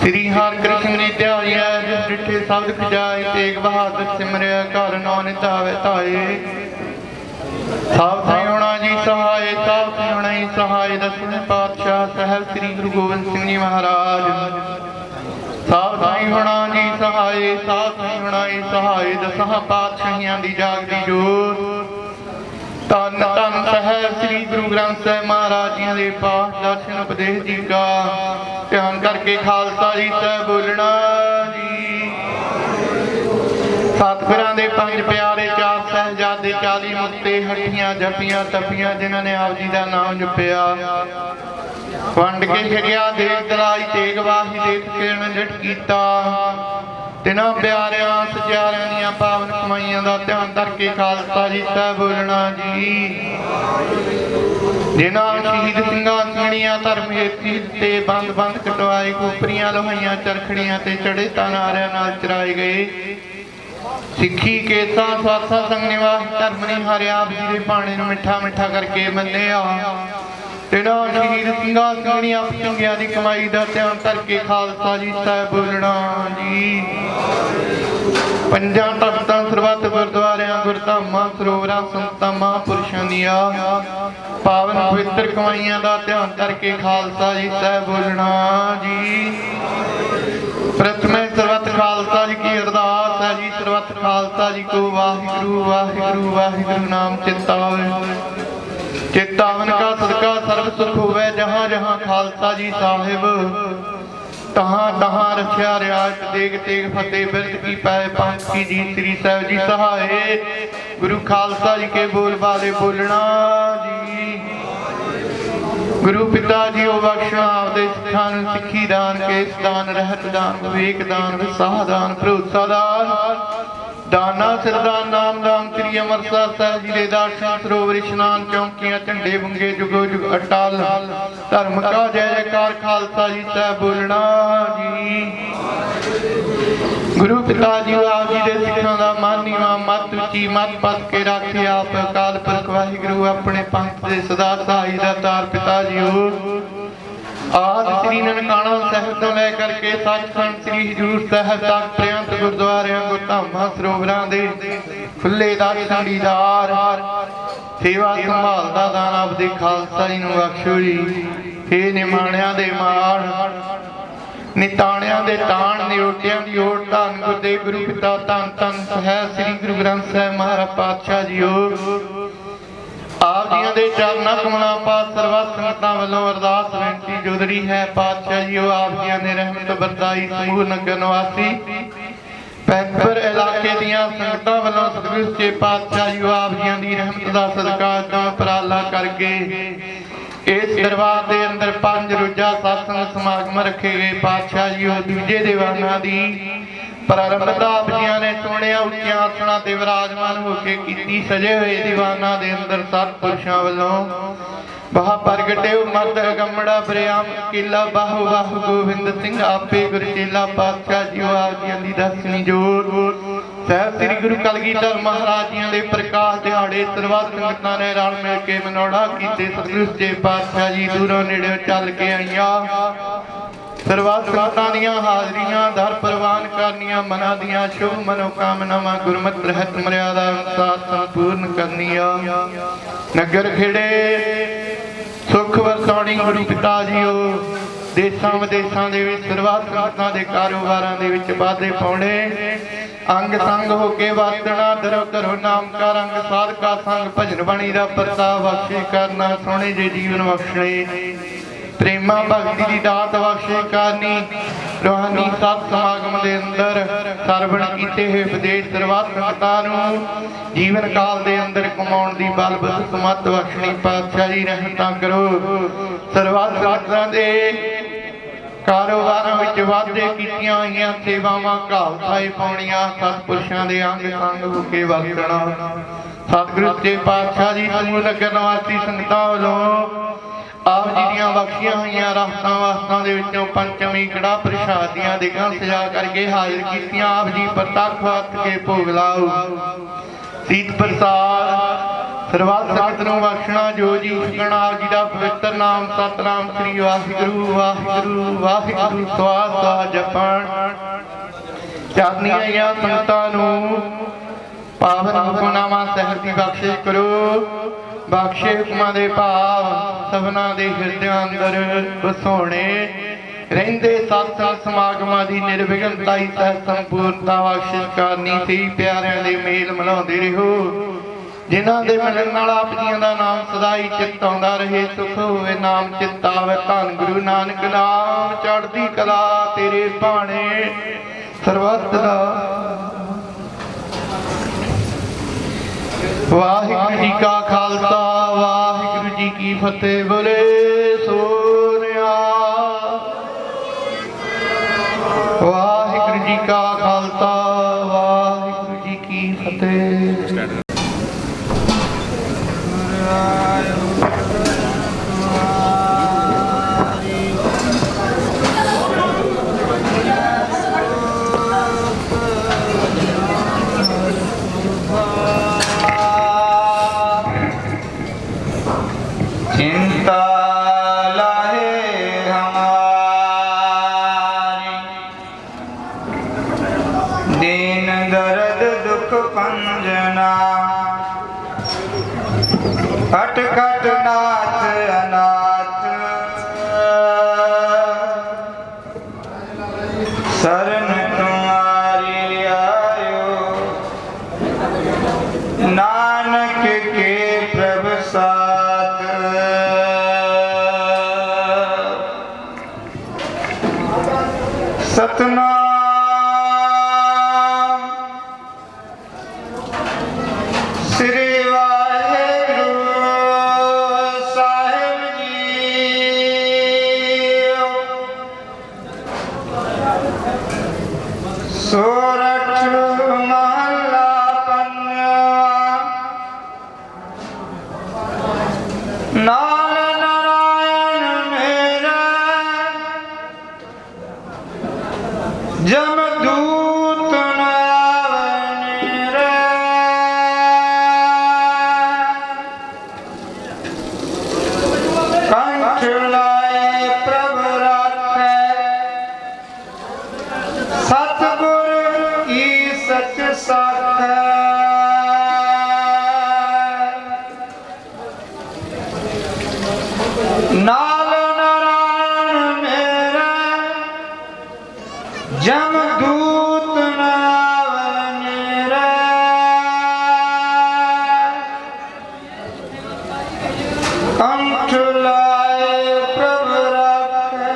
श्री हर कृष्ण ने ध्याया जिस डिठे शब्द खजाए तेग बहादुर सिमरिया घर नौ निधावे ताए सावधान होना जी सहाय सावधान होना ही सहाय दसवें पातशाह साहब श्री गुरु गोविंद सिंह जी महाराज सावधान होना जी सहाय सावधान होना ही सहाय दसां पातशाहियां दी जागदी जोत धन धन साहब श्री गुरु ग्रंथ साहिब महाराज जी दे पाठ दर्शन उपदेश जी का ध्यान करके खालसा जी साहब बोलना जी। सतगुरां दे पंज प्यारे चार साहिबजादे 40 मुक्ते हट्ठियां जपियां तपियां जिन्हां ने आप जी दा नाम जपिया वंड के छड़िया देख दलाई तेग वाही देख किरण जट कीता तिना प्यारियां सचारियां दियां पावन कमाइयां दा ध्यान करके खालसा जी साहब बोलना जी। जिन्हां शहीद ਸਿੰਘਾਂ ਸਿੰਘਣੀਆਂ धर्म हेतु ते बंद बंद कटवाए खोपरियां लोहाइयां चरखड़ियां ते चढ़े तानारियां नाल चराए गए सिੱਖੀ केसा स्वासा संग निवास धर्म ने हारे आप जी दे पाने नूं मिठा मिठा करके मन्निया तेना शहीद ਸਿੰਘਾਂ ਸਿੰਘਣੀਆਂ ਸਿੰਘਿਆਂ ਦੀ कमाई ਦਾ ਧਿਆन करके खालसा जी साहब बोलना जी। पंजां तख्तां सरबत गुरुद्वारियां गुरधामां सरोवरां संतां महापुरुषां दियां पावन पवित्र कमाइयां दा ध्यान करके खालसा जी साहब बोलना जी। प्रथम सरबत खालसा जी की अरदास है जी सरबत खालसा जी को वाहिगुरु वाहिगुरु वाहिगुरु नाम चितावे चितावन का सदका सर्व सुख होवे जहाँ जहाँ खालसा जी साहिब तहाँ तहाँ रखिया रियायत देग तेग फतेह बिरत की पै पंथ की जी श्री साहब जी सहाय गुरु खालसा जी के बोल वाले बोलना जी। गुरु पिता जी ओ बख्शा आपदे सिखां नूं सिੱਖੀ दान केस दान रहत दान विवेक दान विसाह दान भरोसा दान दाना सिरदान नाम दान श्री अमरसर साहब जी दे दर्शन सरोवर इशनान चौंकियां झंडे बंगे जुगो जुग अटल धर्म का जय जयकार खालसा जी साहब बोलना जी। गुरु पिता जी आप जी दे सिखां दा मान नीवा मत उची मत पत के रखे आप अकाल पुरख वाहिगुरु अपने पंथ दे सदा सहाय दा तार पिता जी हो आदि श्री ननकाना साहिब तो लै करके सचखंड श्री हजूर साहिब तक पर्यंत गुरुद्वारियां गुरधामां सरोवरां दे खुले दर्शन दीदार सेवा संभाल दा दान आपदे खालसा जी नूं बख्शो जी। हे निमाणियां दे माण निताणियां दे ताण नियोटियां दी ओट धन गुरदेव गुरु पिता धन धन साहिब श्री गुरु ग्रंथ साहिब महाराज पातशाह जी हो आप जियां दे चरना कमलां पास सर्वा संगतां वल्लों अरदास बेनती जोदड़ी है पातशाह जी आप जियां दे रहमत बरदाई समूह नगर निवासी पैंपर इलाके दियां संगतां वल्लों सतगुरु सच्चे पातशाह जी आप जियां दी रहमत दा सदका दा उपराला करके इस दरबार दे अंदर 5 रोजा सत्संग समागम रखे गए पातशाह जी दूजे दीवाना दी प्रारंभ आप जियां ने सोहणिया उच्चियां आसणां ते विराजमान होके कीती सजे हुए दीवाना दे अंदर सतपुरुषां वल्लों बाह प्रगटे मर्द गमड़ा बरियाम किला बाहु बाहु गोविंद सिंह आपे गुरचेला पातशाह जी आप जी दी दसवीं जोत ਸਾਹਿਬ ਸ੍ਰੀ ਗੁਰੂ ਕਲਗੀਧਰ ਮਹਾਰਾਜ ਜੀਆਂ ਦੇ ਪ੍ਰਕਾਸ਼ ਦਿਹਾੜੇ ਸਰਬੱਤ ਸੰਗਤਾਂ ਨੇ ਰਲ ਮਿਲ ਕੇ ਮਨੋੜਾ ਕੀਤੇ। ਸਤਿਗੁਰੂ ਸੱਚੇ ਪਾਤਸ਼ਾਹ ਜੀ ਦੂਰੋਂ ਨੇੜਿਓਂ ਚੱਲ ਕੇ ਆਈਆਂ ਸਰਬੱਤ ਸੰਗਤਾਂ ਦੀਆਂ ਹਾਜ਼ਰੀਆਂ ਦਰ ਪ੍ਰਵਾਨ ਕਰਨੀਆਂ, ਮਨਾਂ ਦੀਆਂ ਸ਼ੁਭ ਮਨੋਕਾਮਨਾਵਾਂ ਗੁਰਮਤਿ ਰਹਿਤ ਮਰਿਆਦਾ ਅਨੁਸਾਰ ਸੰਪੂਰਨ ਕਰਨੀਆਂ। ਨਗਰ ਖੇੜੇ ਸੁਖ ਵਰਤਾਉਣੀ ਗੁਰੂ ਪਿਤਾ ਜੀਓ, ਦੇਸਾਂ ਵਿਦੇਸਾਂ ਦੇ ਵਿੱਚ ਸਰਬੱਤ ਸੰਗਤਾਂ ਦੇ ਕਾਰੋਬਾਰਾਂ ਦੇ ਵਿੱਚ ਵਾਧੇ ਪਾਉਣੇ। ਅੰਗ ਸੰਗ ਹੋ ਕੇ ਵਰਤਣਾ, ਦਰੋ ਕਰੋ ਨਾਮ ਕਾ ਰੰਗ, ਸਾਧਕਾ ਸੰਗ ਭਜਨ ਬਾਣੀ ਦਾ ਪ੍ਰਤਾਪ ਬਖਸ਼ੇ ਕਰਨਾ। ਸੋਹਣੇ ਜੇ ਜੀਵਨ ਬਖਸ਼ਣੇ, ਪ੍ਰੇਮਾ ਭਗਤੀ ਦੀ ਦਾਤ ਬਖਸ਼ੇ ਕਰਨੀ। ਰੂਹਾਨੀ ਸਤ ਸਮਾਗਮ ਦੇ ਅੰਦਰ ਸਰਵਣ ਕੀਤੇ ਹੋਏ ਉਪਦੇਸ਼ ਸਰਬੱਤ ਸੰਗਤਾਂ ਨੂੰ ਜੀਵਨ ਕਾਲ ਦੇ ਅੰਦਰ ਕਮਾਉਣ ਦੀ ਬਲ ਬੁੱਧ ਸਮਤ ਬਖਸ਼ਣੀ। ਪਾਤਸ਼ਾਹ ਜੀ ਰਹਿਮਤਾਂ ਕਰੋ। ਸਰਬੱਤ ਸੰਗਤਾਂ ਦੇ ਕਾਰੋਬਾਰਾਂ ਵਿੱਚ ਵਾਧੇ ਕੀਤੀਆਂ ਹੋਈਆਂ ਸੇਵਾਵਾਂ ਘਾਲ ਥਾਏ ਪਾਉਣੀਆਂ। ਸਤਿਪੁਰਸ਼ਾਂ ਦੇ ਅੰਗ ਸੰਗ ਹੋ ਕੇ ਵਰਤਣਾ। ਸਤਿਗੁਰੂ ਸੱਚੇ ਪਾਤਸ਼ਾਹ ਜੀ ਸਮੂਹ ਨਗਰ ਨਿਵਾਸੀ ਸੰਗਤਾਂ ਵੱਲੋਂ ਆਪ ਜੀ ਦੀਆਂ ਬਖਸ਼ੀਆਂ ਹੋਈਆਂ ਰਾਹਤਾਂ ਵਾਸਤਾਂ ਦੇ ਵਿੱਚੋਂ ਪੰਚਮੀ ਕੜਾ ਪ੍ਰਸ਼ਾਦ ਦੀਆਂ ਦਿਗਾਂ ਸਜਾ ਕਰਕੇ ਹਾਜ਼ਰ ਕੀਤੀਆਂ। ਆਪ ਜੀ ਪ੍ਰਤੱਖ ਵਰਤ ਕੇ ਭੋਗ ਲਾਓ। ਸੀਤ ਪ੍ਰਸਾਦ ਸਰਬੱਤ ਸੰਗਤ ਨੂੰ ਬਖਸ਼ਣਾ। ਜੋ ਜੀ ਛਕਣਾ ਆਪ ਜੀ ਦਾ ਪਵਿੱਤਰ ਨਾਮ ਸਤਿਨਾਮ ਸ੍ਰੀ ਵਾਹਿਗੁਰੂ ਵਾਹਿਗੁਰੂ ਵਾਹਿਗੁਰੂ ਸਵਾਸ ਸਵਾਸ ਜਪਣ। ਚਰਨੀ ਆਈਆਂ ਸੰਗਤਾਂ ਨੂੰ ਪਾਵਨ ਹੁਕਮਨਾਮਾ ਸਹਿਤ ਦੀ ਬਖਸ਼ਿਸ਼ ਕਰੋ। ਬਖਸ਼ੇ ਹੁਕਮਾਂ ਦੇ ਭਾਵ ਸਭਨਾਂ ਦੇ ਹਿਰਦਿਆਂ ਅੰਦਰ ਵਸਾਉਣੇ। ਰਹਿੰਦੇ ਸਤਸੰਗ ਸਮਾਗਮਾਂ ਦੀ ਨਿਰਵਿਘਨਤਾ ਹੀ ਸਹਿ ਸੰਪੂਰਨਤਾ ਬਖਸ਼ਿਸ਼ ਕਰਨੀ। ਸੀ ਪਿਆਰਿਆਂ ਦੇ ਮੇਲ ਮਿਲਾਉਂਦੇ ਰਹੋ, ਜਿਨ੍ਹਾਂ ਦੇ ਮਿਲਣ ਨਾਲ ਆਪ ਜੀਆਂ ਦਾ ਨਾਮ ਸਦਾ ਹੀ ਚਿੱਤ ਆਉਂਦਾ ਰਹੇ। ਸੁਖ ਹੋਵੇ ਨਾਮ ਚਿੱਤ ਆਵੇ। ਧੰਨ ਗੁਰੂ ਨਾਨਕ ਨਾਮ ਚੜ੍ਹਦੀ ਕਲਾ ਤੇਰੇ ਭਾਣੇ ਸਰਬੱਤ ਦਾ। ਵਾਹਿਗੁਰੂ ਜੀ ਕਾ ਖਾਲਸਾ ਵਾਹਿਗੁਰੂ ਜੀ ਕੀ ਫਤਿਹ। ਬੋਲੇ ਸੋਨਿਆ ਵਾਹਿਗੁਰੂ ਜੀ ਕਾ ਖਾਲਸਾ ਵਾਹਿਗੁਰੂ ਜੀ ਕੀ ਫਤਿਹ। खट खट नाथ अनाथ शरण तुम्हारी आयो। नानक के प्रभ साथ सतनाम श्री सोरठ महला पंजवा। नाल नारायण मेरा जमदूत नावन रे। कंठ लाए प्रभ राखे सतगुर सच साथ। नाल नारायण मेरा जमदूत नावन रे। कंठ लाए प्रभ राखे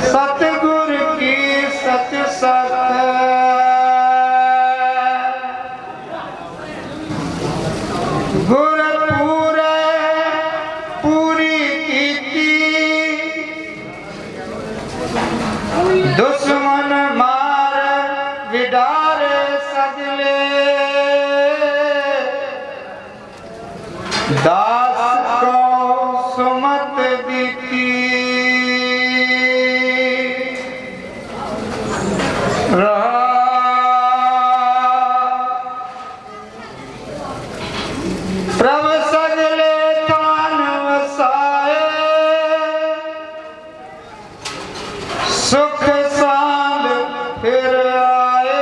सतगुर की सच साथ। दुश्मन मार विडार सजले दास को सुमत दीती। रहा सुख सांद फिर आए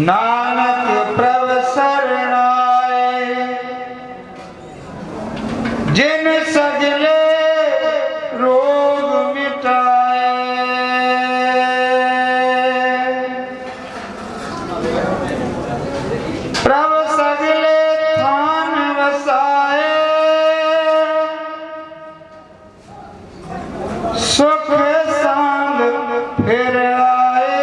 नानक प्रभ शरण आए जिन सगले रोग मिटाए प्रभ सगले थान वसाए सुख सांद फिर आए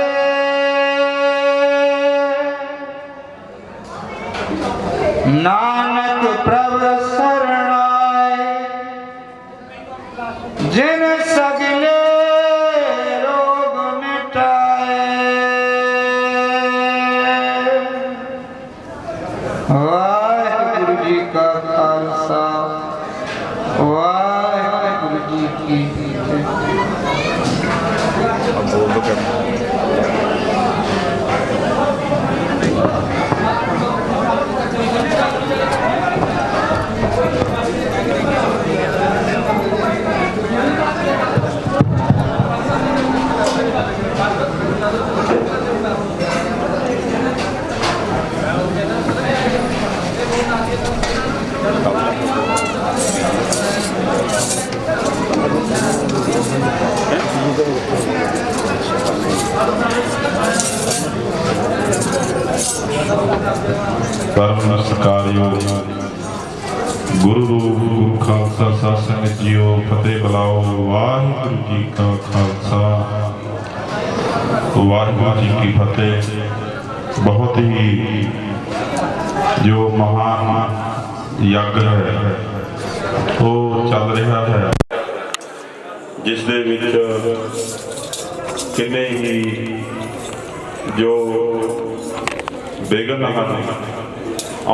नानक प्रभ शरण आए जिन सगले रोग मिटाए वाहिगुरु जी का खालसा वाहिगुरु जी की परम नमस्कारयोग गुरु रूप गुरु खालसा साध संगत जीओ फतेह बुलाओ वाहिगुरु जी का खालसा वाहिगुरु जी की फतेह। बहुत ही जो महान यज्ञ है वो चल रहा है जिस दे विच किन्ने ही जो विघन हैं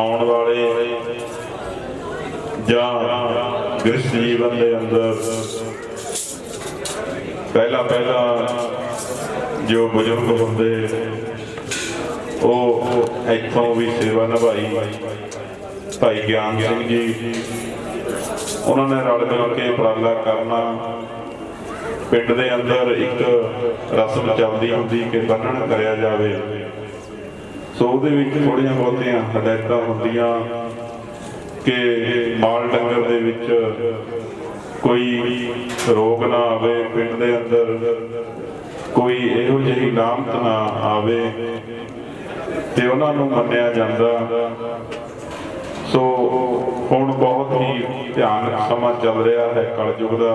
आने वाले या गृहस्थ जीवन के अंदर पहला जो बुजुर्ग होंगे वो इतों भी सेवा निभाई भाई ज्ञान सिंह जी उन्होंने रल मिल के उपराला करना पिंड के अंदर एक रस्म चलती होंगी कि बन्नण कराया जाए सो थोड़िया बहुतिया हदायत होंदियां कि माल डंगर दे विच कोई रोग ना आवे पिंड दे अंदर कोई इहो जिही लामत ना आवे ते उन्हां नूं मन्निया जांदा। सो हुण बहुत ही ध्यान समा चल रहा है कलयुग दा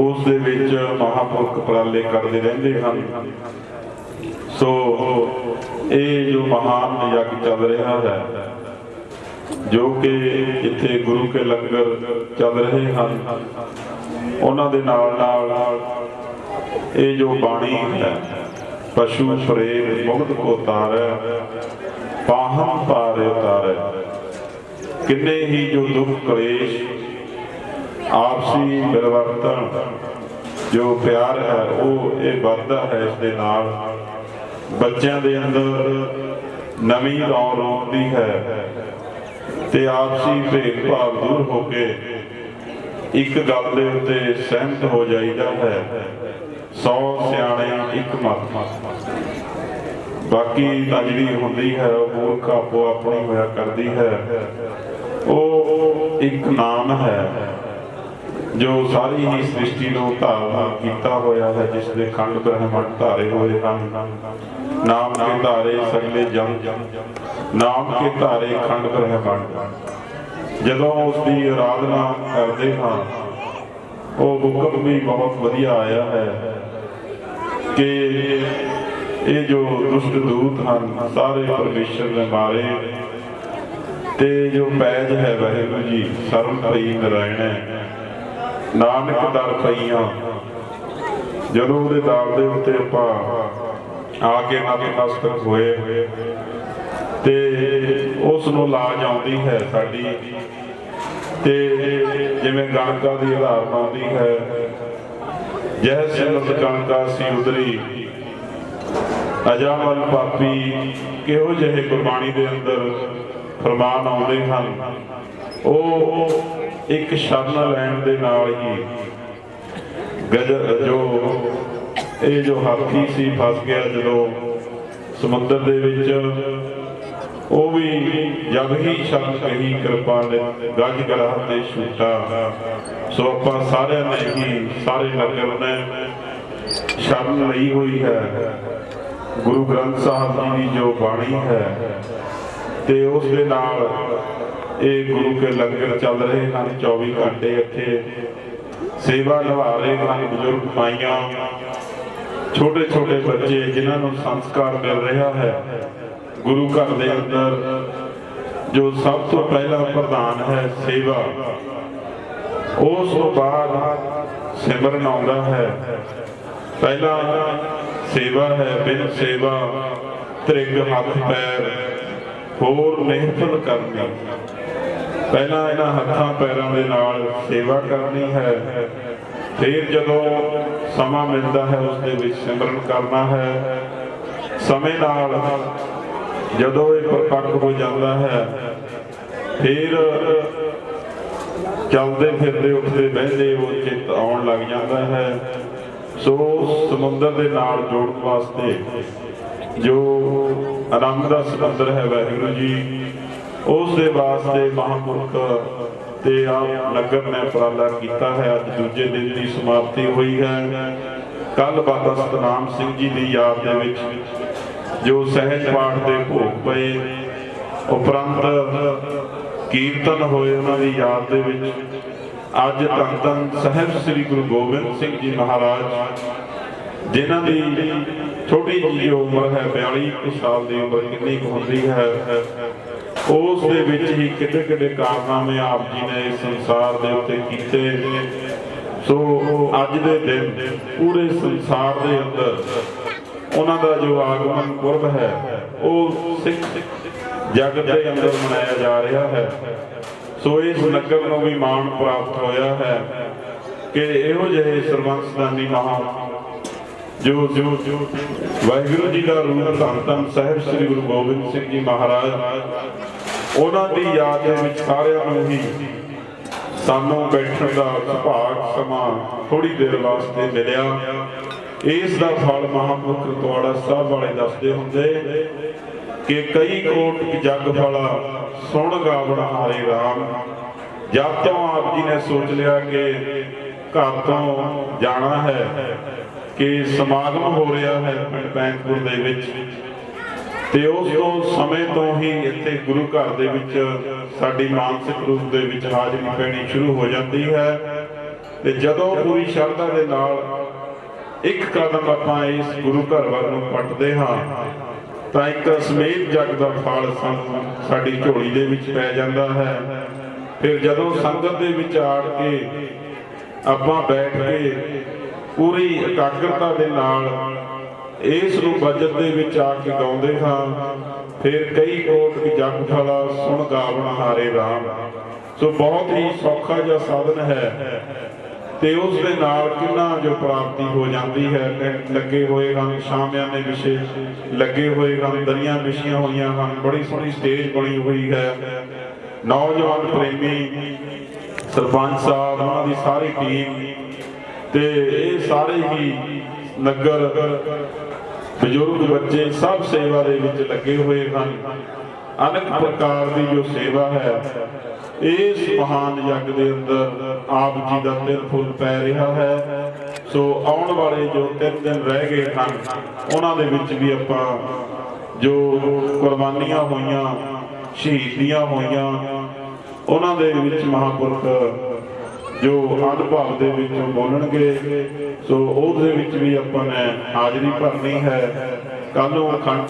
उस दे विच महापुरख उपराले करदे रहिंदे हन। सो ये जो महान यज्ञ चल रहा है जो कि जिथे गुरु के लंगर चल रहे हैं उन्होंने दे नाल ये जो बाणी है पशु प्रेम मुक्त को तारै पाहन पारे उतारै किन्ने ही जो दुख क्लेश आपसी परिवर्तन जो प्यार है वो ये बढ़ता है। इस दे नाल बच्चों के अंदर नवी रौन आती है ते आपसी भेदभाव दूर होके एक गल दे उत्ते सहमत हो जाइदा है। 100 सियाणे एक मत बाकी जी होंदी है मूर्ख आपो अपनी होया करती है। वो एक नाम है जो सारी ही सृष्टि को धारण किया होया है जिसके खंड ब्रह्मंड धारे हुए हैं। नाम के धारे सगले जम नाम के धारे खंड ब्रह्मंड जदों उसकी आराधना करते हाँ वो हुक्म भी बहुत वधिया आया है कि ये जो दुष्ट दूत हैं सारे परमेश्वर ने मारे ते जो पैज है वाहिगुरू जी सर्व पई नारायण है नानक दर पईयां जदों उहदे दर दे उत्ते आपां आके नतमस्तक होए ते उस नूं लाज आउंदी है साडी ते जिवें गणका दी उदाहरण आउंदी है जह सिमरत गणका सी उदरी अजावल पापी किहो जिहे गुरबाणी दे अंदर फरमान आउंदे हन। ਇੱਕ ਸ਼ਰਨ ਲੈਣ ਦੇ ਨਾਲ ਹੀ ਇਹ ਜੋ ਹਾਥੀ ਸੀ ਫਸ ਗਿਆ ਜਦੋਂ ਸਮੁੰਦਰ ਦੇ ਵਿੱਚ, ਉਹ ਵੀ ਜਦ ਹੀ ਸ਼ਰਨ ਕਹੀ ਕਿਰਪਾ ਨੇ ਗੱਜ ਗਲਾ ਤੇ ਛੂਟਾ। ਸੋ ਆਪਾਂ ਸਾਰਿਆਂ ਨੇ ਹੀ, ਸਾਰੇ ਨਗਰ ਨੇ ਸ਼ਰਨ ਲਈ ਹੋਈ ਹੈ ਗੁਰੂ ਗ੍ਰੰਥ ਸਾਹਿਬ ਜੀ ਦੀ ਜੋ ਬਾਣੀ ਹੈ, ਤੇ ਉਸ ਦੇ ਨਾਲ ਇਹ ਗੁਰੂ ਕੇ ਲੰਗਰ ਚੱਲ ਰਹੇ ਹਨ। 24 ਘੰਟੇ ਇੱਥੇ ਸੇਵਾ ਨਿਭਾ ਰਹੇ ਹਨ ਬਜ਼ੁਰਗ ਮਾਈਆਂ, ਛੋਟੇ ਛੋਟੇ ਬੱਚੇ ਜਿਨ੍ਹਾਂ ਨੂੰ ਸੰਸਕਾਰ ਮਿਲ ਰਿਹਾ ਹੈ ਗੁਰੂ ਘਰ ਦੇ ਅੰਦਰ। ਜੋ ਸਭ ਤੋਂ ਪਹਿਲਾ ਪ੍ਰਧਾਨ ਹੈ ਸੇਵਾ, ਉਸ ਤੋਂ ਬਾਅਦ ਸਿਮਰਨ ਆਉਂਦਾ ਹੈ। ਪਹਿਲਾ ਸੇਵਾ ਹੈ, ਬਿਨ ਸੇਵਾ ਤ੍ਰਿਗ ਹੱਥ ਪੈਰ ਹੋਰ ਨਿਹਫਲ ਕਰਨੀ। ਪਹਿਲਾਂ ਇਹਨਾਂ ਹੱਥਾਂ ਪੈਰਾਂ ਦੇ ਨਾਲ ਸੇਵਾ ਕਰਨੀ ਹੈ, ਫਿਰ ਜਦੋਂ ਸਮਾਂ ਮਿਲਦਾ ਹੈ ਉਸ ਦੇ ਵਿੱਚ ਸਿਮਰਨ ਕਰਨਾ ਹੈ। ਸਮੇਂ ਨਾਲ ਜਦੋਂ ਇਹ ਪਰਪੱਕ ਹੋ ਜਾਂਦਾ ਹੈ, ਫਿਰ ਚੱਲਦੇ ਫਿਰਦੇ ਉੱਠਦੇ ਬਹਿੰਦੇ ਉਹ ਚਿੱਤ ਆਉਣ ਲੱਗ ਜਾਂਦਾ ਹੈ। ਸੋ ਸਮੁੰਦਰ ਦੇ ਨਾਲ ਜੋੜਨ ਵਾਸਤੇ ਜੋ ਆਨੰਦ ਦਾ ਸਮੁੰਦਰ ਹੈ ਵਾਹਿਗੁਰੂ ਜੀ, ਉਸ ਦੇ ਵਾਸਤੇ ਮਹਾਂਪੁਰਖ ਤੇ ਆਪ ਨਗਰ ਨੇ ਉਪਰਾਲਾ ਕੀਤਾ ਹੈ। ਅੱਜ ਦੂਜੇ ਦਿਨ ਦੀ ਸਮਾਪਤੀ ਹੋਈ ਹੈ। ਕੱਲ ਬਾਬਾ ਸਤਨਾਮ ਸਿੰਘ ਜੀ ਦੀ ਯਾਦ ਦੇ ਵਿੱਚ ਜੋ ਸਹਿਜ ਪਾਠ ਦੇ ਭੋਗ ਪਏ, ਉਪਰੰਤ ਕੀਰਤਨ ਹੋਏ ਉਹਨਾਂ ਦੀ ਯਾਦ ਦੇ ਵਿੱਚ ਅੱਜ ਧੰਨ ਧੰਨ ਸਾਹਿਬ ਸ੍ਰੀ ਗੁਰੂ ਗੋਬਿੰਦ ਸਿੰਘ ਜੀ ਮਹਾਰਾਜ, ਜਿਨ੍ਹਾਂ ਦੀ ਛੋਟੀ ਜਿਹੀ ਉਮਰ ਹੈ 42 ਸਾਲ ਦੀ ਉਮਰ ਕਿੰਨੀ ਕੁ ਹੁੰਦੀ ਹੈ, ਉਸ ਦੇ ਵਿੱਚ ਹੀ ਕਿੱਡੇ ਕਿੱਡੇ ਕਾਰਨਾਮੇ ਆਪ ਜੀ ਨੇ ਇਸ ਸੰਸਾਰ ਦੇ ਉੱਤੇ ਕੀਤੇ। ਸੋ ਅੱਜ ਦੇ ਦਿਨ ਪੂਰੇ ਸੰਸਾਰ ਦੇ ਅੰਦਰ ਉਹਨਾਂ ਦਾ ਜੋ ਆਗਮਨ ਪੁਰਬ ਹੈ ਉਹ ਸਿੱਖ ਜਗਤ ਦੇ ਅੰਦਰ ਮਨਾਇਆ ਜਾ ਰਿਹਾ ਹੈ। ਸੋ ਇਸ ਨਗਰ ਨੂੰ ਵੀ ਮਾਣ ਪ੍ਰਾਪਤ ਹੋਇਆ ਹੈ ਕਿ ਇਹੋ ਜਿਹੇ ਸਰਬੰਸਦਾਨੀ ਮਹਾਂ ਜੋ ਵਾਹਿਗੁਰੂ ਜੀ ਦਾ ਰੂਪ ਧੰਨ ਧੰਨ ਸਾਹਿਬ ਸ੍ਰੀ ਗੁਰੂ ਗੋਬਿੰਦ ਸਿੰਘ ਜੀ ਮਹਾਰਾਜ, ਉਹਨਾਂ ਦੀ ਯਾਦ ਦੇ ਵਿੱਚ ਸਾਰਿਆਂ ਨੂੰ ਹੀ ਸਾਨੂੰ ਬੈਠਣ ਦਾ ਸੁਭਾਗ ਸਮਾਂ ਥੋੜੀ ਦੇਰ ਵਾਸਤੇ ਮਿਲਿਆ। ਇਸ ਦਾ ਫਲ ਮਹਾਂਪੁਰਖ ਰਤਵਾੜਾ ਸਾਹਿਬ ਵਾਲੇ ਦੱਸਦੇ ਹੁੰਦੇ ਕਿ ਕਈ ਕੋਟ ਜਗ ਫਲਾ ਸੁਣ ਗਾਵਣਾ ਹਰੇ ਰਾਮ। ਜਦ ਤੋਂ ਆਪ ਜੀ ਨੇ ਸੋਚ ਲਿਆ ਕਿ ਘਰ ਤੋਂ ਜਾਣਾ ਹੈ, ਕਿ ਸਮਾਗਮ ਹੋ ਰਿਹਾ ਹੈ ਪਿੰਡ ਬੈਂਕਪੁਰ ਦੇ ਵਿੱਚ, ਤੇ ਉਸ ਤੋਂ ਸਮੇਂ ਤੋਂ ਹੀ ਇੱਥੇ ਗੁਰੂ ਘਰ ਦੇ ਵਿੱਚ ਸਾਡੀ ਮਾਨਸਿਕ ਰੂਪ ਦੇ ਵਿੱਚ ਹਾਜ਼ਰੀ ਪੈਣੀ ਸ਼ੁਰੂ ਹੋ ਜਾਂਦੀ ਹੈ। ਤੇ ਜਦੋਂ ਪੂਰੀ ਸ਼ਰਧਾ ਦੇ ਨਾਲ ਇੱਕ ਕਦਮ ਆਪਾਂ ਇਸ ਗੁਰੂ ਘਰ ਵੱਲ ਨੂੰ ਪੱਟਦੇ ਹਾਂ ਤਾਂ ਇੱਕ ਸਮੇਤ ਜਗ ਦਾ ਫਲ ਸਾਨੂੰ ਸਾਡੀ ਝੋਲੀ ਦੇ ਵਿੱਚ ਪੈ ਜਾਂਦਾ ਹੈ। ਫਿਰ ਜਦੋਂ ਸੰਗਤ ਦੇ ਵਿੱਚ ਆੜ ਕੇ ਆਪਾਂ ਬੈਠ ਕੇ ਪੂਰੀ ਇਕਾਗਰਤਾ ਦੇ ਨਾਲ ਇਸ ਨੂੰ ਬਜਟ ਦੇ ਵਿੱਚ ਆ ਕੇ ਗਾਉਂਦੇ ਹਾਂ, ਫਿਰ ਕਈ ਕੋਟ ਜਗ ਫਲਾ ਸੁਣ ਗਾਵਣ ਹਾਰੇ ਰਾਮ। ਸੋ ਬਹੁਤ ਹੀ ਸੌਖਾ ਜਿਹਾ ਸਾਧਨ ਹੈ ਤੇ ਉਸ ਦੇ ਨਾਲ ਕਿੰਨਾ ਜੋ ਪ੍ਰਾਪਤੀ ਹੋ ਜਾਂਦੀ ਹੈ। ਲੱਗੇ ਹੋਏ ਹਨ ਸ਼ਾਮਿਆਂ ਦੇ ਵਿਸ਼ੇ, ਲੱਗੇ ਹੋਏ ਹਨ ਦਰੀਆਂ ਵਿਛੀਆਂ ਹੋਈਆਂ ਹਨ, ਬੜੀ ਸੋਹਣੀ ਸਟੇਜ ਬਣੀ ਹੋਈ ਹੈ। ਨੌਜਵਾਨ ਪ੍ਰੇਮੀ ਸਰਪੰਚ ਸਾਹਿਬ, ਉਹਨਾਂ ਦੀ ਸਾਰੀ ਟੀਮ ਤੇ ਇਹ ਸਾਰੇ ਹੀ ਨਗਰ ਬਜ਼ੁਰਗ ਬੱਚੇ ਸਭ ਸੇਵਾ ਦੇ ਵਿੱਚ ਲੱਗੇ ਹੋਏ ਹਨ। ਅਨੇਕ ਪ੍ਰਕਾਰ ਦੀ ਜੋ ਸੇਵਾ ਹੈ ਇਸ ਮਹਾਨ ਜਗ ਦੇ ਅੰਦਰ ਆਪ ਜੀ ਦਾ ਤਿਲ ਫੁੱਲ ਪੈ ਰਿਹਾ ਹੈ। ਸੋ ਆਉਣ ਵਾਲੇ ਜੋ 3 ਦਿਨ ਰਹਿ ਗਏ ਹਨ ਉਹਨਾਂ ਦੇ ਵਿੱਚ ਵੀ ਆਪਾਂ ਜੋ ਕੁਰਬਾਨੀਆਂ ਹੋਈਆਂ, ਸ਼ਹੀਦੀਆਂ ਹੋਈਆਂ, ਉਹਨਾਂ ਦੇ ਵਿੱਚ ਮਹਾਂਪੁਰਖ ਜੋ ਅਨੁਭਵ ਦੇ ਵਿੱਚ ਬੋਲਣਗੇ। ਸੋ ਉਹਦੇ ਵਿੱਚ ਵੀ ਆਪਾਂ ਨੇ ਹਾਜ਼ਰੀ ਭਰਨੀ ਹੈ। ਕੱਲ ਨੂੰ ਅਖੰਡ